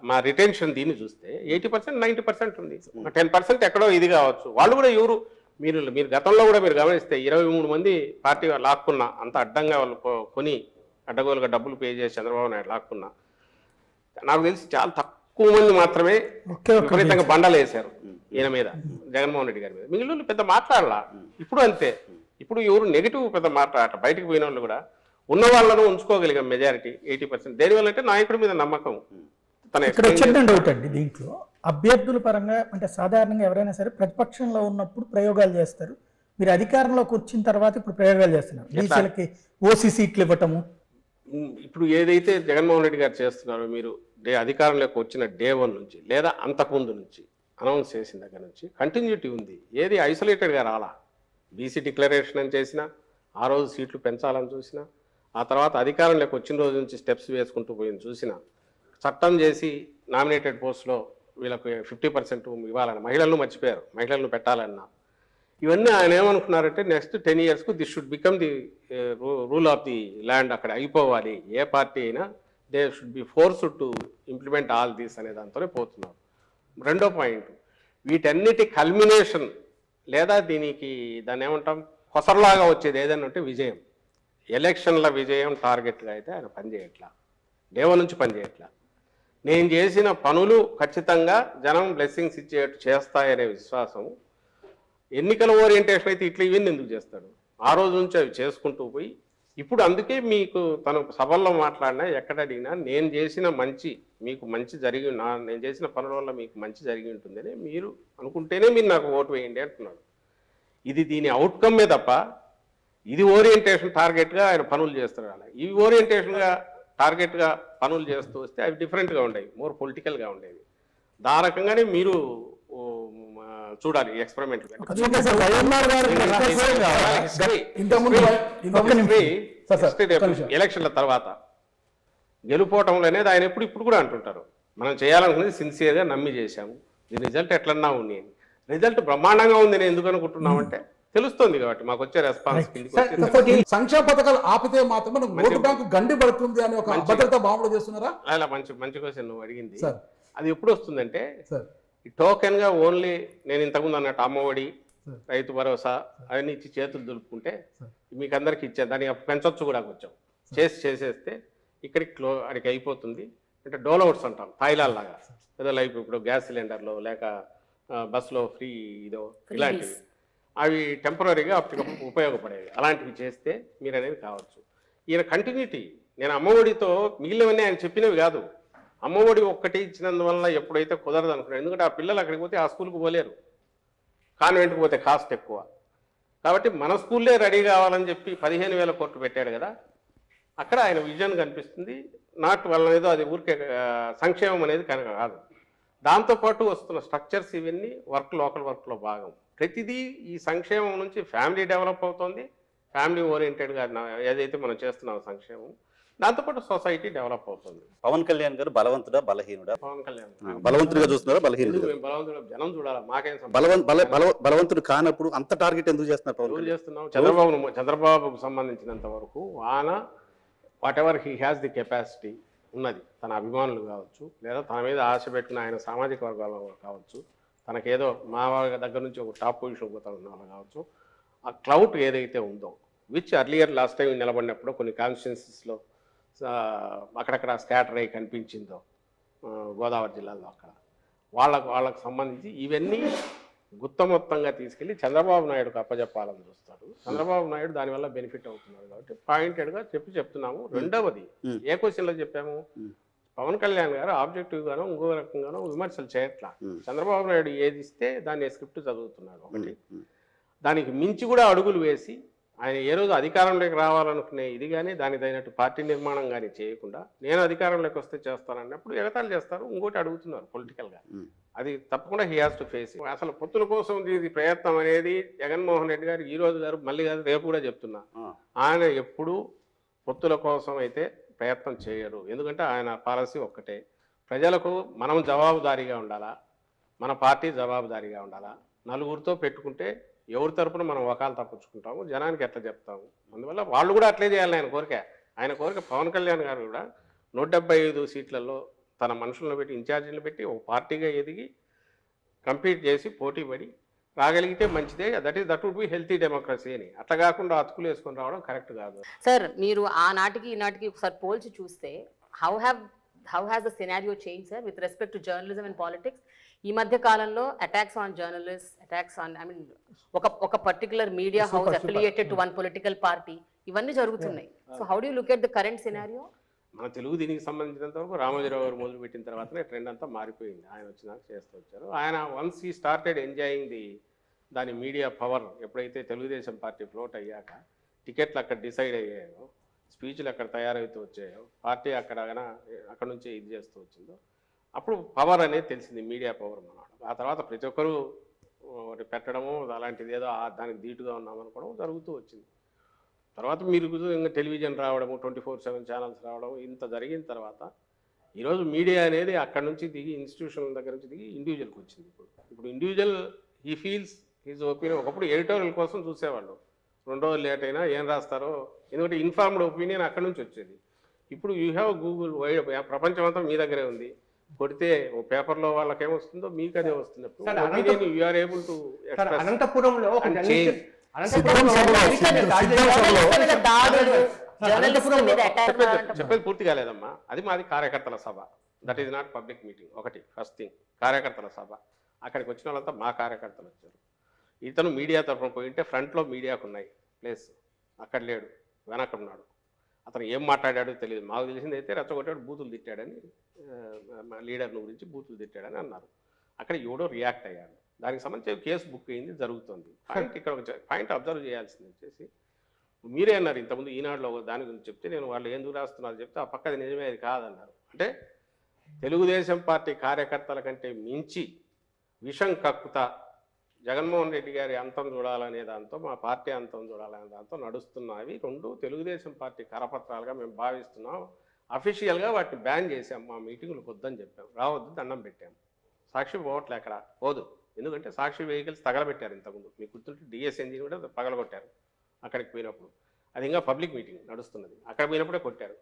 మా రిటెన్షన్ దీన్ని చూస్తే 80%, 90% ఉంది. 10% ఎక్కడో ఇది కావచ్చు. వాళ్ళు కూడా ఎవరు మీరు గతంలో కూడా మీరు గమనిస్తే 23 మంది పార్టీ లాక్కున్నా, అంత అడ్డంగా వాళ్ళు కొని అడ్డగోలుగా డబ్బులు పే చేసి చంద్రబాబు నాయుడు లాక్కున్నా, నాకు తెలిసి చాలా తక్కువ మంది మాత్రమే విపరీతంగా బండలు వేశారు ఈయన మీద, జగన్మోహన్ రెడ్డి గారి మీద. మిగిలిన పెద్ద మాట్లాడాల. ఇప్పుడు అంతే, ఇప్పుడు ఎవరు నెగిటివ్ పెద్ద మాట్లాడట. బయటకు పోయిన వాళ్ళు కూడా ఉన్న వాళ్ళను ఉంచుకోగలిగాం మెజారిటీ 80%. దేనివల్ల అంటే నాయకుడి మీద నమ్మకం. ఇక్కడ వచ్చిన డౌట్ అండి, దీంట్లో అభ్యర్థుల పరంగా అంటే సాధారణంగా ఎవరైనా సరే ప్రతిపక్షంలో ఉన్నప్పుడు ప్రయోగాలు చేస్తారు. మీరు అధికారంలోకి వచ్చిన తర్వాత ఇప్పుడు ప్రయోగాలు చేస్తున్నారు. బీసీలకి ఓసీ సీట్లు ఇవ్వటము. ఇప్పుడు ఏదైతే జగన్మోహన్ రెడ్డి గారు చేస్తున్నారో, మీరు అధికారంలోకి వచ్చిన డే 1 నుంచి లేదా అంతకుముందు నుంచి అనౌన్స్ చేసిన దగ్గర నుంచి కంటిన్యూటీ ఉంది. ఏది ఐసోలేటెడ్గా రాలా. బీసీ డిక్లరేషన్ అని చేసినా, ఆ రోజు సీట్లు పెంచాలని చూసినా, ఆ తర్వాత అధికారంలోకి వచ్చిన రోజు నుంచి స్టెప్స్ వేసుకుంటూ పోయింది చూసినా, చట్టం చేసి నామినేటెడ్ పోస్టులో వీళ్ళకు 50% ఇవ్వాలని మహిళలను మర్చిపోయారు, మహిళలను పెట్టాలన్నా. ఇవన్నీ ఆయన ఏమనుకున్నారంటే నెక్స్ట్ 10 yearsకు this should become the rule of the land. అక్కడ అయిపోవాలి. ఏ పార్టీ అయినా they should be forced to implement all these అనే దాంతోనే పోతున్నారు. రెండో పాయింట్, వీటన్నిటి కల్మినేషన్ లేదా దాన్ని ఏమంటాం కొసరలాగా వచ్చేది ఏదైనా ఉంటే విజయం. ఎలక్షన్ల విజయం టార్గెట్గా అయితే ఆయన పనిచేయట్లా, డే 1 నుంచి పనిచేయట్లా. నేను చేసిన పనులు ఖచ్చితంగా జనం బ్లెస్సింగ్స్ ఇచ్చేట్టు చేస్తాయనే విశ్వాసం. ఎన్నికల ఓరియంటేషన్ అయితే ఇట్లా ఇవన్నీ ఎందుకు చేస్తాడు? ఆ రోజు నుంచి అవి చేసుకుంటూ పోయి ఇప్పుడు అందుకే మీకు తను సభల్లో మాట్లాడినా ఎక్కడ అడిగినా నేను చేసిన మంచి మీకు మంచి జరిగి నేను చేసిన పనుల వల్ల మీకు మంచి జరిగి ఉంటుందని మీరు అనుకుంటేనే మీరు నాకు ఓటు వేయండి అంటున్నాడు. ఇది దీని అవుట్కమ్మే తప్ప ఇది ఓరియంటేషన్ టార్గెట్గా ఆయన పనులు చేస్తున్నాడు. అలా ఇవి ఓరియంటేషన్గా టార్గెట్గా పనులు చేస్తూ వస్తే అవి డిఫరెంట్గా ఉండేవి, మోర్ పొలిటికల్గా ఉండేవి. దా రకంగానే మీరు చూడాలి ఎక్స్పెరిమెంట్. ఎలక్షన్ల తర్వాత గెలుపోవటం అనేది ఆయన ఇప్పుడు కూడా అంటుంటారు, మనం చేయాలనుకున్నది సిన్సియర్గా నమ్మి చేశాము, దీని రిజల్ట్ ఎట్లన్నా ఉంది. రిజల్ట్ బ్రహ్మాండంగా ఉంది నేను ఎందుకు అనుకుంటున్నామంటే తెలుస్తుంది కాబట్టి మాకు వచ్చే రెస్పాన్స్. సంక్షేమ పథకాలు ఆపితే మాత్రమే ఓటు బ్యాంకు గండి పడుతుంది అనే ఒక అభద్రత భావన చేస్తున్నారా? అలా మంచి క్వశ్చన్ నువ్వు అడిగింది. అది ఎప్పుడు వస్తుందంటే ఈ టోకెన్ గా ఓన్లీ నేను ఇంతకుముందు అన్నట్టు అమ్మఒడి, రైతు భరోసా అవన్నీ ఇచ్చి చేతులు దులుపుకుంటే మీకు అందరికి ఇచ్చాను, దాన్ని పెంచొచ్చు కూడా కొంచెం చేసేస్తే అక్కడికి అయిపోతుంది. అంటే డోలౌట్స్ అంటాం, తాయిలాల్లాగా ఏదో లైఫ్ ఇప్పుడు గ్యాస్ సిలిండర్లో లేక బస్సులో ఫ్రీ ఇదో ఇలాంటివి అవి టెంపరీగా అప్పటికప్పుడు ఉపయోగపడేవి. అలాంటివి చేస్తే మీరు అనేది కావచ్చు. ఈయన కంటిన్యూటీ, నేను అమ్మఒడితో మిగిలినవన్నీ ఆయన చెప్పినవి కాదు. అమ్మఒడి ఒక్కటి ఇచ్చినందువల్ల ఎప్పుడైతే కుదరదు అనుకున్నాడు. ఎందుకంటే ఆ పిల్లలు అక్కడికి పోతే ఆ స్కూల్కి పోలేరు, కాన్వెంట్కి పోతే కాస్ట్ ఎక్కువ. కాబట్టి మన స్కూల్లే రెడీ కావాలని చెప్పి 15,000 కోట్లు పెట్టాడు కదా. అక్కడ ఆయన విజన్ కనిపిస్తుంది. నాట్ వల్ల ఏదో అది ఊరికే సంక్షేమం అనేది కనుక కాదు. దాంతోపాటు వస్తున్న స్ట్రక్చర్స్ ఇవన్నీ లోకల్ వర్క్లో భాగం. ప్రతిదీ ఈ సంక్షేమం నుంచి ఫ్యామిలీ డెవలప్ అవుతుంది. ఫ్యామిలీ ఓరియంటెడ్గా ఏదైతే మనం చేస్తున్నాం సంక్షేమం, దాంతోపాటు సొసైటీ డెవలప్ అవుతుంది. పవన్ కళ్యాణ్ గారు బలవంతుడా బలహీనుడా? పవన్ కళ్యాణ్ బలవంతుడిగా చూస్తున్నారా బలహీనుడు? బలవంతుడు జనం చూడాలి, మాకేం బలవంతుడు కానప్పుడు అంత టార్గెట్ ఎందుకు చేస్తున్నారు? చేస్తున్నాం చంద్రబాబుకు సంబంధించినంత వరకు ఆయన what ever he has the capacity ఉన్నది. తన అభిమానులు కావచ్చు, లేదా తన మీద ఆశ పెట్టిన ఆయన సామాజిక వర్గాల కావచ్చు, తనకేదో మా దగ్గర నుంచి ఒక టాప్ పొజిషన్ పోతున్న వాళ్ళు కావచ్చు, ఆ క్లౌట్ ఏదైతే ఉందో విచ్ అర్లియర్ లాస్ట్ టైం నిలబడినప్పుడు కొన్ని కాన్స్టిట్యున్సీస్లో అక్కడక్కడ స్కాటర్ అయ్యి కనిపించిందో గోదావరి జిల్లాలో అక్కడ వాళ్ళకు సంబంధించి ఇవన్నీ గుత్తమొత్తంగా తీసుకెళ్లి చంద్రబాబు నాయుడుకు అప్పచెప్పాలని చూస్తాడు. చంద్రబాబు నాయుడు దానివల్ల బెనిఫిట్ అవుతున్నారు కాబట్టి పాయింటెడ్గా చెప్తున్నాము. రెండవది ఏ క్వశ్చన్లో చెప్పాము, పవన్ కళ్యాణ్ గారు ఆబ్జెక్టివ్ గానో ఇంకో రకంగానో విమర్శలు చేయట్లా. చంద్రబాబు నాయుడు ఏది ఇస్తే దాన్ని స్క్రిప్ట్ చదువుతున్నాడు ఒకటి. దానికి మించి కూడా అడుగులు వేసి ఆయన ఏ రోజు అధికారంలోకి రావాలనుకునే ఇది కానీ దాని తగినట్టు పార్టీ నిర్మాణం కానీ చేయకుండా నేను అధికారంలోకి వస్తే చేస్తానన్నప్పుడు ఎగతాళి చేస్తారు. ఇంకోటి అడుగుతున్నారు పొలిటికల్గా, అది తప్పకుండా హీ హాస్ టు ఫేస్. అసలు పొత్తుల కోసం ఇది ప్రయత్నం అనేది జగన్మోహన్ రెడ్డి గారు ఈ రోజు గారు మళ్ళీ గారు రేపు కూడా చెప్తున్నా, ఆయన ఎప్పుడూ పొత్తుల కోసం అయితే ప్రయత్నం చేయరు. ఎందుకంటే ఆయన పాలసీ ఒక్కటే, ప్రజలకు మనం జవాబుదారీగా ఉండాలా, మన పార్టీ జవాబుదారీగా ఉండాలా. నలుగురితో పెట్టుకుంటే ఎవరి తరపున మనం వకాలు తప్పించుకుంటాము, జనానికి ఎట్లా చెప్తాము. అందువల్ల వాళ్ళు కూడా అట్లే చేయాలి. ఆయన కోరిక పవన్ కళ్యాణ్ గారు కూడా 175 సీట్లలో తన మనుషులను పెట్టి ఇన్ఛార్జీలు పెట్టి ఒక పార్టీగా ఎదిగి కంపీట్ చేసి పోటీ పడి రాగలిగితే మంచిదే. That would be healthy democracy అని. అట్లా కాకుండా అతుకులు వేసుకొని రావడం కరెక్ట్ కాదు. సార్ మీరు ఆనాటికి ఈనాటికి ఒకసారి పోల్చి చూస్తే how has the scenario change sir with respect to journalism and politics? ఈ మధ్య కాలంలో attacks on journalist, attacks on ఒక particular media house affiliated to one political party, ఇవన్నీ జరుగుతున్నాయి. So how do you look at the current scenario? మన తెలుగు దీనికి సంబంధించినంత వరకు రామోజీరావు గారు మొదలుపెట్టిన తర్వాతనే ట్రెండ్ అంతా మారిపోయింది. ఆయన వచ్చినాక చేస్తూ వచ్చారు. ఆయన వన్స్ ఈ స్టార్టెడ్ ఎంజాయింగ్ దాని మీడియా పవర్, ఎప్పుడైతే తెలుగుదేశం పార్టీ ఫ్లోట్ అయ్యాక టికెట్లు అక్కడ డిసైడ్ అయ్యాయో, స్పీచ్లు అక్కడ తయారవుతూ వచ్చాయో, పార్టీ అక్కడ నుంచి ఇది చేస్తూ వచ్చిందో, అప్పుడు పవర్ అనేది తెలిసింది, మీడియా పవర్ అన్నమాట. ఆ తర్వాత ప్రతి ఒక్కరూ పెట్టడము అలాంటిది ఏదో దానికి ధీటుగా ఉన్నామనుకోవడం జరుగుతూ వచ్చింది. తర్వాత మీరు ఇంకా టెలివిజన్ రావడము, 24/7 ఛానల్స్ రావడం, ఇంత జరిగిన తర్వాత ఈరోజు మీడియా అనేది అక్కడ నుంచి దిగి ఇన్స్టిట్యూషన్ల దగ్గర నుంచి దిగి ఇండివిజువల్కి వచ్చింది. ఇప్పుడు individual he feels his opinion. ఒకప్పుడు ఎడిటోరియల్ కోసం చూసేవాళ్ళు, 2 రోజులు లేట్ అయినా ఏం రాస్తారో, ఎందుకంటే ఇన్ఫార్మ్డ్ ఒపీనియన్ అక్కడ నుంచి వచ్చేది. ఇప్పుడు యూ హ్యావ్ గూగుల్, వైడ్ ప్రపంచం అంతా మీ దగ్గరే ఉంది. కొడితే ఓ పేపర్లో వాళ్ళకి ఏమొస్తుందో మీకు అదే వస్తున్నప్పుడు you are able to express. అనంతపురంలో చెప్పేది పూర్తి కాలేదమ్మా. అది మాది కార్యకర్తల సభ. That is not public meeting. ఒకటి ఫస్ట్ థింగ్, కార్యకర్తల సభ. అక్కడికి వచ్చిన వాళ్ళంతా మా కార్యకర్తలు వచ్చారు. ఇతను మీడియా తరఫున పోయింటే ఫ్రంట్లో మీడియాకు ఉన్నాయి ప్లేస్, అక్కడ లేడు, వెనక ఉన్నాడు. అతను ఏం మాట్లాడాడో తెలియదు. మాకు తెలిసింది అయితే రెచ్చగొట్టాడు, బూతులు తిట్టాడని, లీడర్ని గురించి బూతులు తిట్టాడని అన్నారు. అక్కడ ఎవడో రియాక్ట్ అయ్యాడు. దానికి సంబంధించి కేసు బుక్ అయింది, జరుగుతుంది. ఇక్కడ ఒక పాయింట్ అబ్జర్వ్ చేయాల్సింది వచ్చేసి, మీరే అన్నారు ఇంతకుముందు ఈనాడులో దాని గురించి చెప్తే, నేను వాళ్ళు ఎందుకు రాస్తున్నారు చెప్తే ఆ పక్కది నిజమే, అది కాదన్నారు. అంటే తెలుగుదేశం పార్టీ కార్యకర్తల కంటే మించి విషం కక్కుతా జగన్మోహన్ రెడ్డి గారి అంతం చూడాలనే దాంతో, మా పార్టీ అంతం చూడాలనే దాంతో నడుస్తున్నవి 2 తెలుగుదేశం పార్టీ కరపత్రాలుగా మేము భావిస్తున్నాం. అఫీషియల్గా వాటిని బ్యాన్ చేసాం. మా మీటింగులకు వద్దని చెప్పాం, రావద్దు, దండం పెట్టాం. సాక్షి పోవట్లే, అక్కడ పోదు. ఎందుకంటే సాక్షి వెహికల్స్ తగలబెట్టారు ఇంతకుముందు, మీకు గుర్తుంటే డిఎస్ ఎంజిన్ కూడా పగలగొట్టారు అక్కడికి పోయినప్పుడు. అది ఇంకా పబ్లిక్ మీటింగ్ నడుస్తున్నది, అక్కడ పోయినప్పుడే కొట్టారు.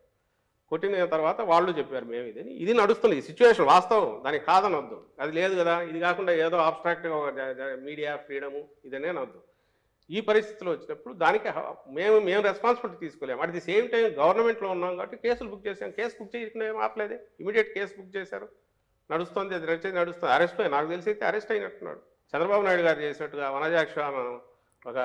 కొట్టిన తర్వాత వాళ్ళు చెప్పారు మేము ఇది నడుస్తుంది, సిచ్యువేషన్ వాస్తవం, దానికి కాదనొద్దు. అది లేదు కదా, ఇది కాకుండా ఏదో ఆబ్స్ట్రాక్ట్గా మీడియా ఫ్రీడము ఇదనే అనొద్దు. ఈ పరిస్థితిలో వచ్చినప్పుడు దానికి మేము రెస్పాన్సిబిలిటీ తీసుకోలేము. అట్ ది సేమ్ టైం గవర్నమెంట్లో ఉన్నాం కాబట్టి కేసులు బుక్ చేసాం. కేసు బుక్ చేయకుండా ఏం ఆపలేదే, ఇమీడియట్ కేసు బుక్ చేశారు, నడుస్తుంది. అది నడుస్తుంది. అరెస్ట్ నాకు తెలిసి అయితే అరెస్ట్ అయినట్టున్నాడు. చంద్రబాబు నాయుడు గారు చేసినట్టుగా వనజాక్ష ఒక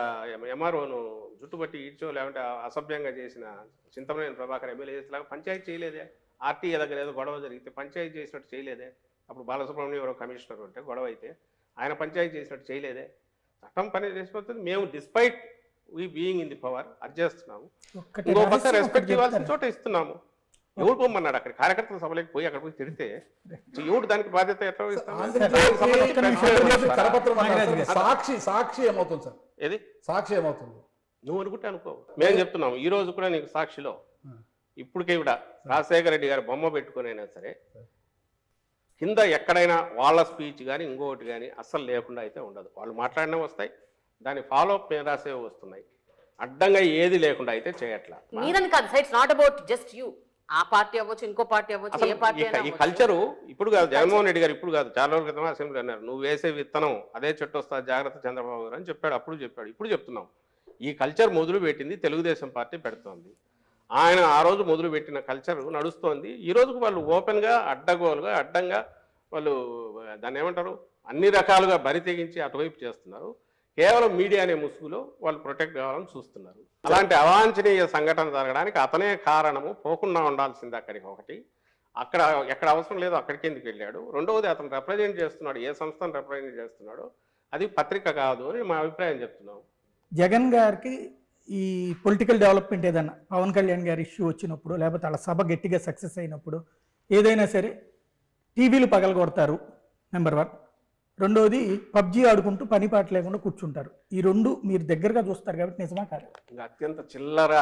ఎంఆర్ఓను జుట్టుబట్టి ఈడ్చో లేకుంటే అసభ్యంగా చేసిన చింతమనేని ప్రభాకర్ ఎమ్మెల్యే చేసేలాగా పంచాయతీ చేయలేదే. ఆర్టీఏ దగ్గర ఏదో గొడవ జరిగితే పంచాయతీ చేసినట్టు చేయలేదే. అప్పుడు బాలసుబ్రహ్మణ్యం ఎవరో కమిషనర్ ఉంటే గొడవ అయితే ఆయన పంచాయతీ చేసినట్టు చేయలేదే. చట్టం పని చేసిపోతుంది. మేము despite we being in the power అది చేస్తున్నాము. ఇంకో పక్క రెస్పెక్ట్ ఇవ్వాల్సిన చోట ఇస్తున్నాము. ఎవరు పొమ్మన్నాడు అక్కడ కార్యకర్తల సభలోకి పోయి అక్కడ పోయి తిడితే ఎవరు దానికి బాధ్యత ఎట్లా సాక్షి ఏమవుతుంది సార్? ఏది సాక్షి ఏమవుతుంది నువ్వు అనుకుంటే అనుకో. మేము చెప్తున్నాము ఈ రోజు కూడా నీకు సాక్షిలో ఇప్పటికే కూడా రాజశేఖర రెడ్డి గారు బొమ్మ పెట్టుకునైనా సరే కింద ఎక్కడైనా వాళ్ళ స్పీచ్ కానీ ఇంకొకటి కానీ అస్సలు లేకుండా అయితే ఉండదు. వాళ్ళు మాట్లాడినా వస్తాయి, దాని ఫాలో అప్ మేము రాసేవి వస్తున్నాయి. అడ్డంగా ఏది లేకుండా అయితే చేయట్లా. It's not about just you. ఆ పార్టీ అవ్వచ్చు, ఇంకో పార్టీ అవ్వచ్చు, ఏ పార్టీ అయినా. ఈ కల్చరు ఇప్పుడు కాదు, జగన్మోహన్ రెడ్డి గారు ఇప్పుడు కాదు, చాలా రోజుల క్రితం అసెంబ్లీ అన్నారు, నువ్వు వేసే విత్తనం అదే చెట్టు వస్తా, జాగ్రత్త చంద్రబాబు గారు అని చెప్పాడు. అప్పుడు చెప్పాడు, ఇప్పుడు చెప్తున్నాం. ఈ కల్చర్ మొదలు పెట్టింది తెలుగుదేశం పార్టీ పెడుతోంది. ఆయన ఆ రోజు మొదలు పెట్టిన కల్చర్ నడుస్తోంది. ఈ రోజుకు వాళ్ళు ఓపెన్గా అడ్డగోలుగా అడ్డంగా వాళ్ళు దాన్ని ఏమంటారు అన్ని రకాలుగా బరి తెగించి అటువైపు చేస్తున్నారు. కేవలం మీడియా అనే ముసుగులో వాళ్ళు ప్రొటెక్ట్ కావాలని చూస్తున్నారు. అలాంటి అవాంఛనీయ సంఘటన జరగడానికి అతనే కారణము, పోకుండా ఉండాల్సింది అక్కడికి ఒకటి. అక్కడ ఎక్కడ అవసరం లేదో అక్కడికి ఎందుకు వెళ్ళాడు. రెండవది అతను రిప్రజెంట్ చేస్తున్నాడు, ఏ సంస్థను రిప్రజెంట్ చేస్తున్నాడో అది పత్రిక కాదు అని మా అభిప్రాయం చెప్తున్నాం. జగన్ గారికి ఈ పొలిటికల్ డెవలప్మెంట్ ఏదన్నా పవన్ కళ్యాణ్ గారి ఇష్యూ వచ్చినప్పుడు, లేకపోతే వాళ్ళ సభ గట్టిగా సక్సెస్ అయినప్పుడు ఏదైనా సరే టీవీలు పగలగొడతారు నెంబర్ 1. రెండోది పబ్జీ ఆడుకుంటూ పని పాట లేకుండా కూర్చుంటారు. ఈ రెండు మీరు దగ్గరగా చూస్తారు కాబట్టి నిజమా కాదు? ఇంకా అత్యంత చిల్లర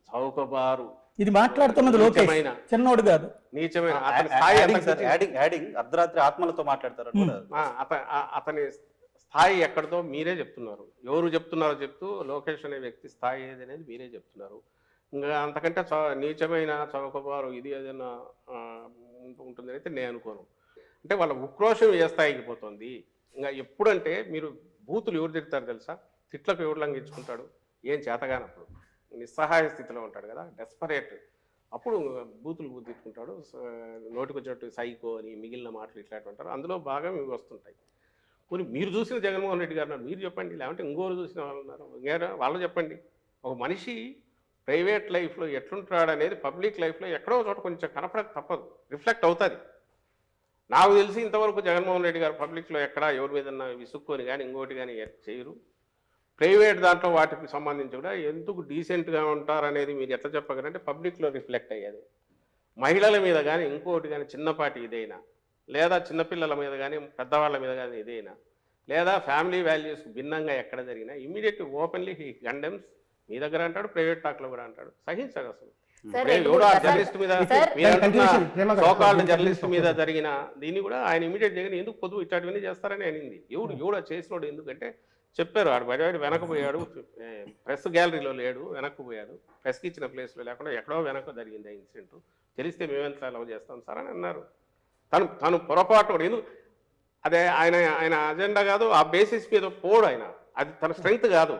చౌకబారు ఇది మాట్లాడుతున్నది లోకేష్, చిన్నోడు కాదు. నీచమైన అతని స్థాయి అర్ధరాత్రి ఆత్మలతో మాట్లాడతారు కూడా. అతని స్థాయి ఎక్కడితో మీరే చెప్తున్నారు. ఎవరు చెప్తున్నారో చెప్తూ లోకేష్ అనే వ్యక్తి స్థాయి ఏది అనేది మీరే చెప్తున్నారు. ఇంకా అంతకంటే నీచమైన చౌకబారు ఇది ఏదైనా ఉంటుందని అయితే నేను అనుకోను. అంటే వాళ్ళ ఉక్రోషం ఏ స్థాయికి పోతుంది. ఇంకా ఎప్పుడంటే మీరు బూతులు ఎవరు తిడతారు తెలుసా? తిట్లకు ఎవరు లంఘించుకుంటాడు? ఏం చేతగానప్పుడు నిస్సహాయ స్థితిలో ఉంటాడు కదా, డెస్పరేట్, అప్పుడు బూతులు తిట్టుకుంటాడు. నోటికి వచ్చినట్టు సైకో అని మిగిలిన మాటలు ఇట్లాంటి ఉంటారు. అందులో బాగా ఇవి వస్తుంటాయి. కొన్ని మీరు చూసిన జగన్మోహన్ రెడ్డి గారు మీరు చెప్పండి, లేదంటే ఇంకోరు చూసిన వాళ్ళు ఉన్నారు వాళ్ళు చెప్పండి. ఒక మనిషి ప్రైవేట్ లైఫ్లో ఎట్లుంటాడు అనేది పబ్లిక్ లైఫ్లో ఎక్కడో చోట కొంచెం కనపడక తప్పదు, రిఫ్లెక్ట్ అవుతుంది. నాకు తెలిసి ఇంతవరకు జగన్మోహన్ రెడ్డి గారు పబ్లిక్లో ఎక్కడ ఎవరి మీద విసుక్కొని కానీ ఇంకోటి కానీ చేయరు. ప్రైవేట్ దాంట్లో వాటికి సంబంధించి కూడా ఎందుకు డీసెంట్గా ఉంటారనేది మీరు ఎట్లా చెప్పగలంటే పబ్లిక్లో రిఫ్లెక్ట్ అయ్యేది. మహిళల మీద కానీ ఇంకోటి కానీ చిన్నపాటి ఇదైనా, లేదా చిన్నపిల్లల మీద కానీ పెద్దవాళ్ళ మీద కానీ ఇదైనా, లేదా ఫ్యామిలీ వాల్యూస్ భిన్నంగా ఎక్కడ జరిగినా ఇమ్మీడియట్లీ ఓపెన్లీ హీ కండెమ్స్. మీ దగ్గర అంటాడు, ప్రైవేట్ టాక్లో కూడా అంటాడు. సహించాడు అసలు. జర్నలిస్ట్ మీద సోకాల్డ్ జర్నలిస్ట్ మీద జరిగిన దీన్ని కూడా ఆయన ఇమీడియట్ జగన్ ఎందుకు పొద్దు ఇట్లాంటివన్నీ చేస్తారని అనింది. ఎవడు చేసినోడు ఎందుకంటే చెప్పారు, ఆడు బయట వెనకపోయాడు, ప్రెస్ గ్యాలరీలో లేడు, వెనక్కిపోయాడు, ప్రెస్కి ఇచ్చిన ప్లేస్లో లేకుండా ఎక్కడో వెనక జరిగింది ఆ ఇన్సిడెంట్, తెలిస్తే మేమెంత అలవ్ చేస్తాం సార్ అని అన్నారు. తను పొరపాటు ఎందుకు అదే ఆయన అజెండా కాదు, ఆ బేసిస్ మీద పోడు ఆయన. అది తన స్ట్రెంగ్త్ కాదు.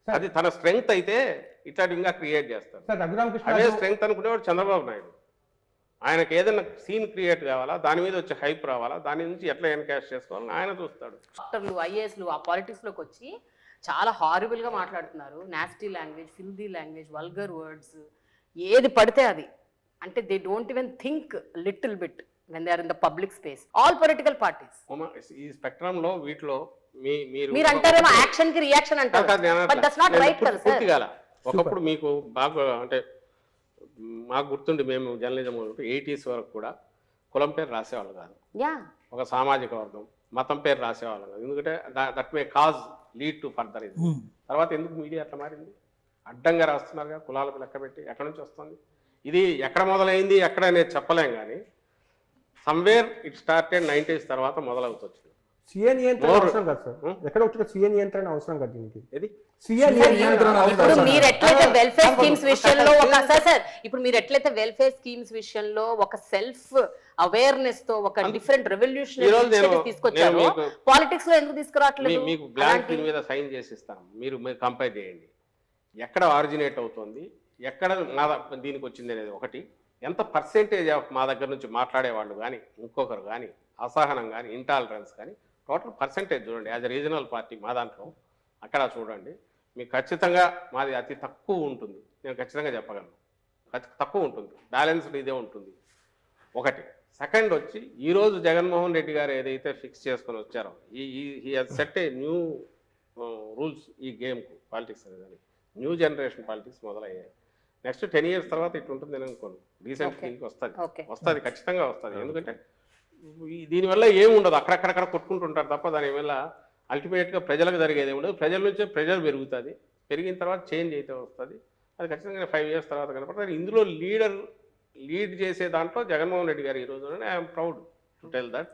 అది తన స్ట్రెంగ్త్ అయితే ఇట్లాంటి ఇంకా క్రియేట్ చేస్తారు. అదే స్ట్రెంగ్త్ అనుకునేవాడు చంద్రబాబు నాయుడు. ఆయనకు ఏదైనా సీన్ క్రియేట్ కావాలా, దాని మీద వచ్చి హైప్ రావాలా, దాని నుంచి ఎట్లా ఎన్కాష్ చేసుకోవాలని ఆయన చూస్తాడు. డాక్టర్లు ఐఏఎస్లు ఆ పాలిటిక్స్లోకి వచ్చి చాలా హారిబుల్గా మాట్లాడుతున్నారు. Nasty language, filthy language, vulgar words, ఏది పడితే అది. అంటే they don't even think little bit when they are in the public space. All political parties. ఈ స్పెక్ట్రమ్ లో వీటిలో మీరు అంటారేమో యాక్షన్ కి రియాక్షన్ అంటారు, బట్ దట్స్ నాట్ రైట్ కదా సార్. ఒకప్పుడు మీకు బాగా అంటే మాకు గుర్తుండి మేము జర్నలిజం 80s వరకు కూడా కులం పేరు రాసేవాళ్ళు కాదు, ఒక సామాజిక వర్గం మతం పేరు రాసేవాళ్ళు కాదు. ఎందుకంటే that may cause lead to further ఇది. తర్వాత ఎందుకు మీడియా అట్లా మారింది? అడ్డంగా రాస్తున్నారుగా కులాలకు లెక్క పెట్టి. ఎక్కడి నుంచి వస్తుంది ఇది? ఎక్కడ మొదలైంది ఎక్కడ అనేది చెప్పలేం, కానీ సమ్వేర్ ఇట్ స్టార్టెడ్ 90s తర్వాత మొదలవుతుంది. సీఏ నియంత్రణ అవసరం కదా సార్, ఎక్కడ వచ్చిన సీఏ నియంత్రణ అవసరం కదా దీనికి. ఇది ఇప్పుడు మీరు ఎట్లయితే వెల్ఫేర్ స్కీమ్స్ విషయంలో ఇప్పుడు మీరు ఎట్లయితే వెల్ఫేర్ స్కీమ్స్ విషయంలో ఒక సెల్ఫ్ అవేర్నెస్ తో ఒక డిఫరెంట్ రెవల్యూషనరీ తీసుకొచ్చారు, పాలిటిక్స్ లో ఎందుకు తీసుకురావట్లేదు? మీకు బ్లాంక్ మీద సైన్ చేసి ఇస్తాం, మీరు కంపేర్ చేయండి ఎక్కడ ఆరిజినేట్ అవుతుంది, ఎక్కడ దీనికి వచ్చింది అనేది ఒకటి. ఎంత పర్సెంటేజ్ ఆఫ్ మా దగ్గర నుంచి మాట్లాడేవాళ్ళు కానీ ఇంకొకరు కానీ అసహనం కానీ ఇంటాలరెన్స్ కానీ టోటల్ పర్సెంటేజ్ చూడండి. యాజ్ ఎ రీజనల్ పార్టీ మా దాంట్లో అక్కడ చూడండి, మీకు ఖచ్చితంగా మాది అతి తక్కువ ఉంటుంది. నేను ఖచ్చితంగా చెప్పగలను, తక్కువ ఉంటుంది, బ్యాలెన్స్డ్ ఇదే ఉంటుంది ఒకటి. సెకండ్ వచ్చి ఈరోజు జగన్మోహన్ రెడ్డి గారు ఏదైతే ఫిక్స్ చేసుకొని వచ్చారో ఈ సెట్ ఏ న్యూ రూల్స్ ఈ గేమ్కు పాలిటిక్స్ అనేది. న్యూ జనరేషన్ పాలిటిక్స్ మొదలయ్యాయి. నెక్స్ట్ 10 years తర్వాత ఇటు ఉంటుంది నేను అనుకోను. రీసెంట్ దీనికి వస్తుంది ఖచ్చితంగా వస్తుంది. ఎందుకంటే దీనివల్ల ఏముండదు, అక్కడక్కడక్కడ కొట్టుకుంటుంటారు తప్ప దానివల్ల అల్టిమేట్గా ప్రజలకు జరిగేది ఉండదు. ప్రజల నుంచే ప్రెజర్ పెరుగుతుంది, పెరిగిన తర్వాత చేంజ్ అయితే వస్తుంది. అది ఖచ్చితంగా 5 years తర్వాత కనపడుతుంది. ఇందులో లీడ్ చేసే దాంట్లో జగన్మోహన్ రెడ్డి గారు ఈరోజు I'm proud to tell that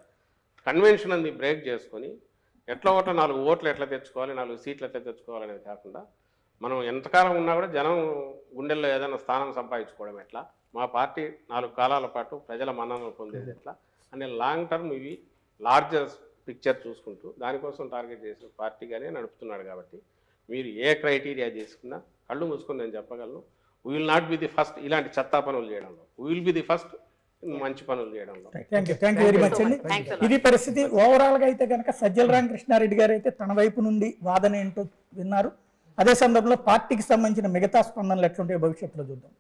convention అనేది బ్రేక్ చేసుకొని ఎట్లా ఒకటో 4 ఓట్లు ఎట్లా తెచ్చుకోవాలి, 4 సీట్లు ఎట్లా తెచ్చుకోవాలి అనేది కాకుండా మనం ఎంతకాలం ఉన్నా కూడా జనం గుండెల్లో ఏదైనా స్థానం సంపాదించుకోవడం ఎట్లా, మా పార్టీ 4 కాలాల పాటు ప్రజల మన్ననలు పొందేది ఎట్లా అనే లాంగ్ టర్మ్ ఇవి లార్జర్ పిక్చర్ చూసుకుంటూ దానికోసం టార్గెట్ చేసిన పార్టీగానే నడుపుతున్నాడు. కాబట్టి మీరు ఏ క్రైటీరియా చేసుకున్నా కళ్ళు మూసుకొని నేను చెప్పగలను, we will not be the first ఇలాంటి చెత్తా పనులు చేయడంలో. We will be the first మంచి పనులు చేయడంలో. థ్యాంక్ యూ వెరీ మచ్ అండి. ఇది పరిస్థితి. ఓవరాల్ గా అయితే కనుక సజ్జల రామకృష్ణారెడ్డి గారు అయితే తన వైపు నుండి వాదన ఏంటో విన్నారు. అదే సందర్భంలో పార్టీకి సంబంధించిన మిగతా స్పందనలు ఎట్లుంటాయో భవిష్యత్తులో చూద్దాం.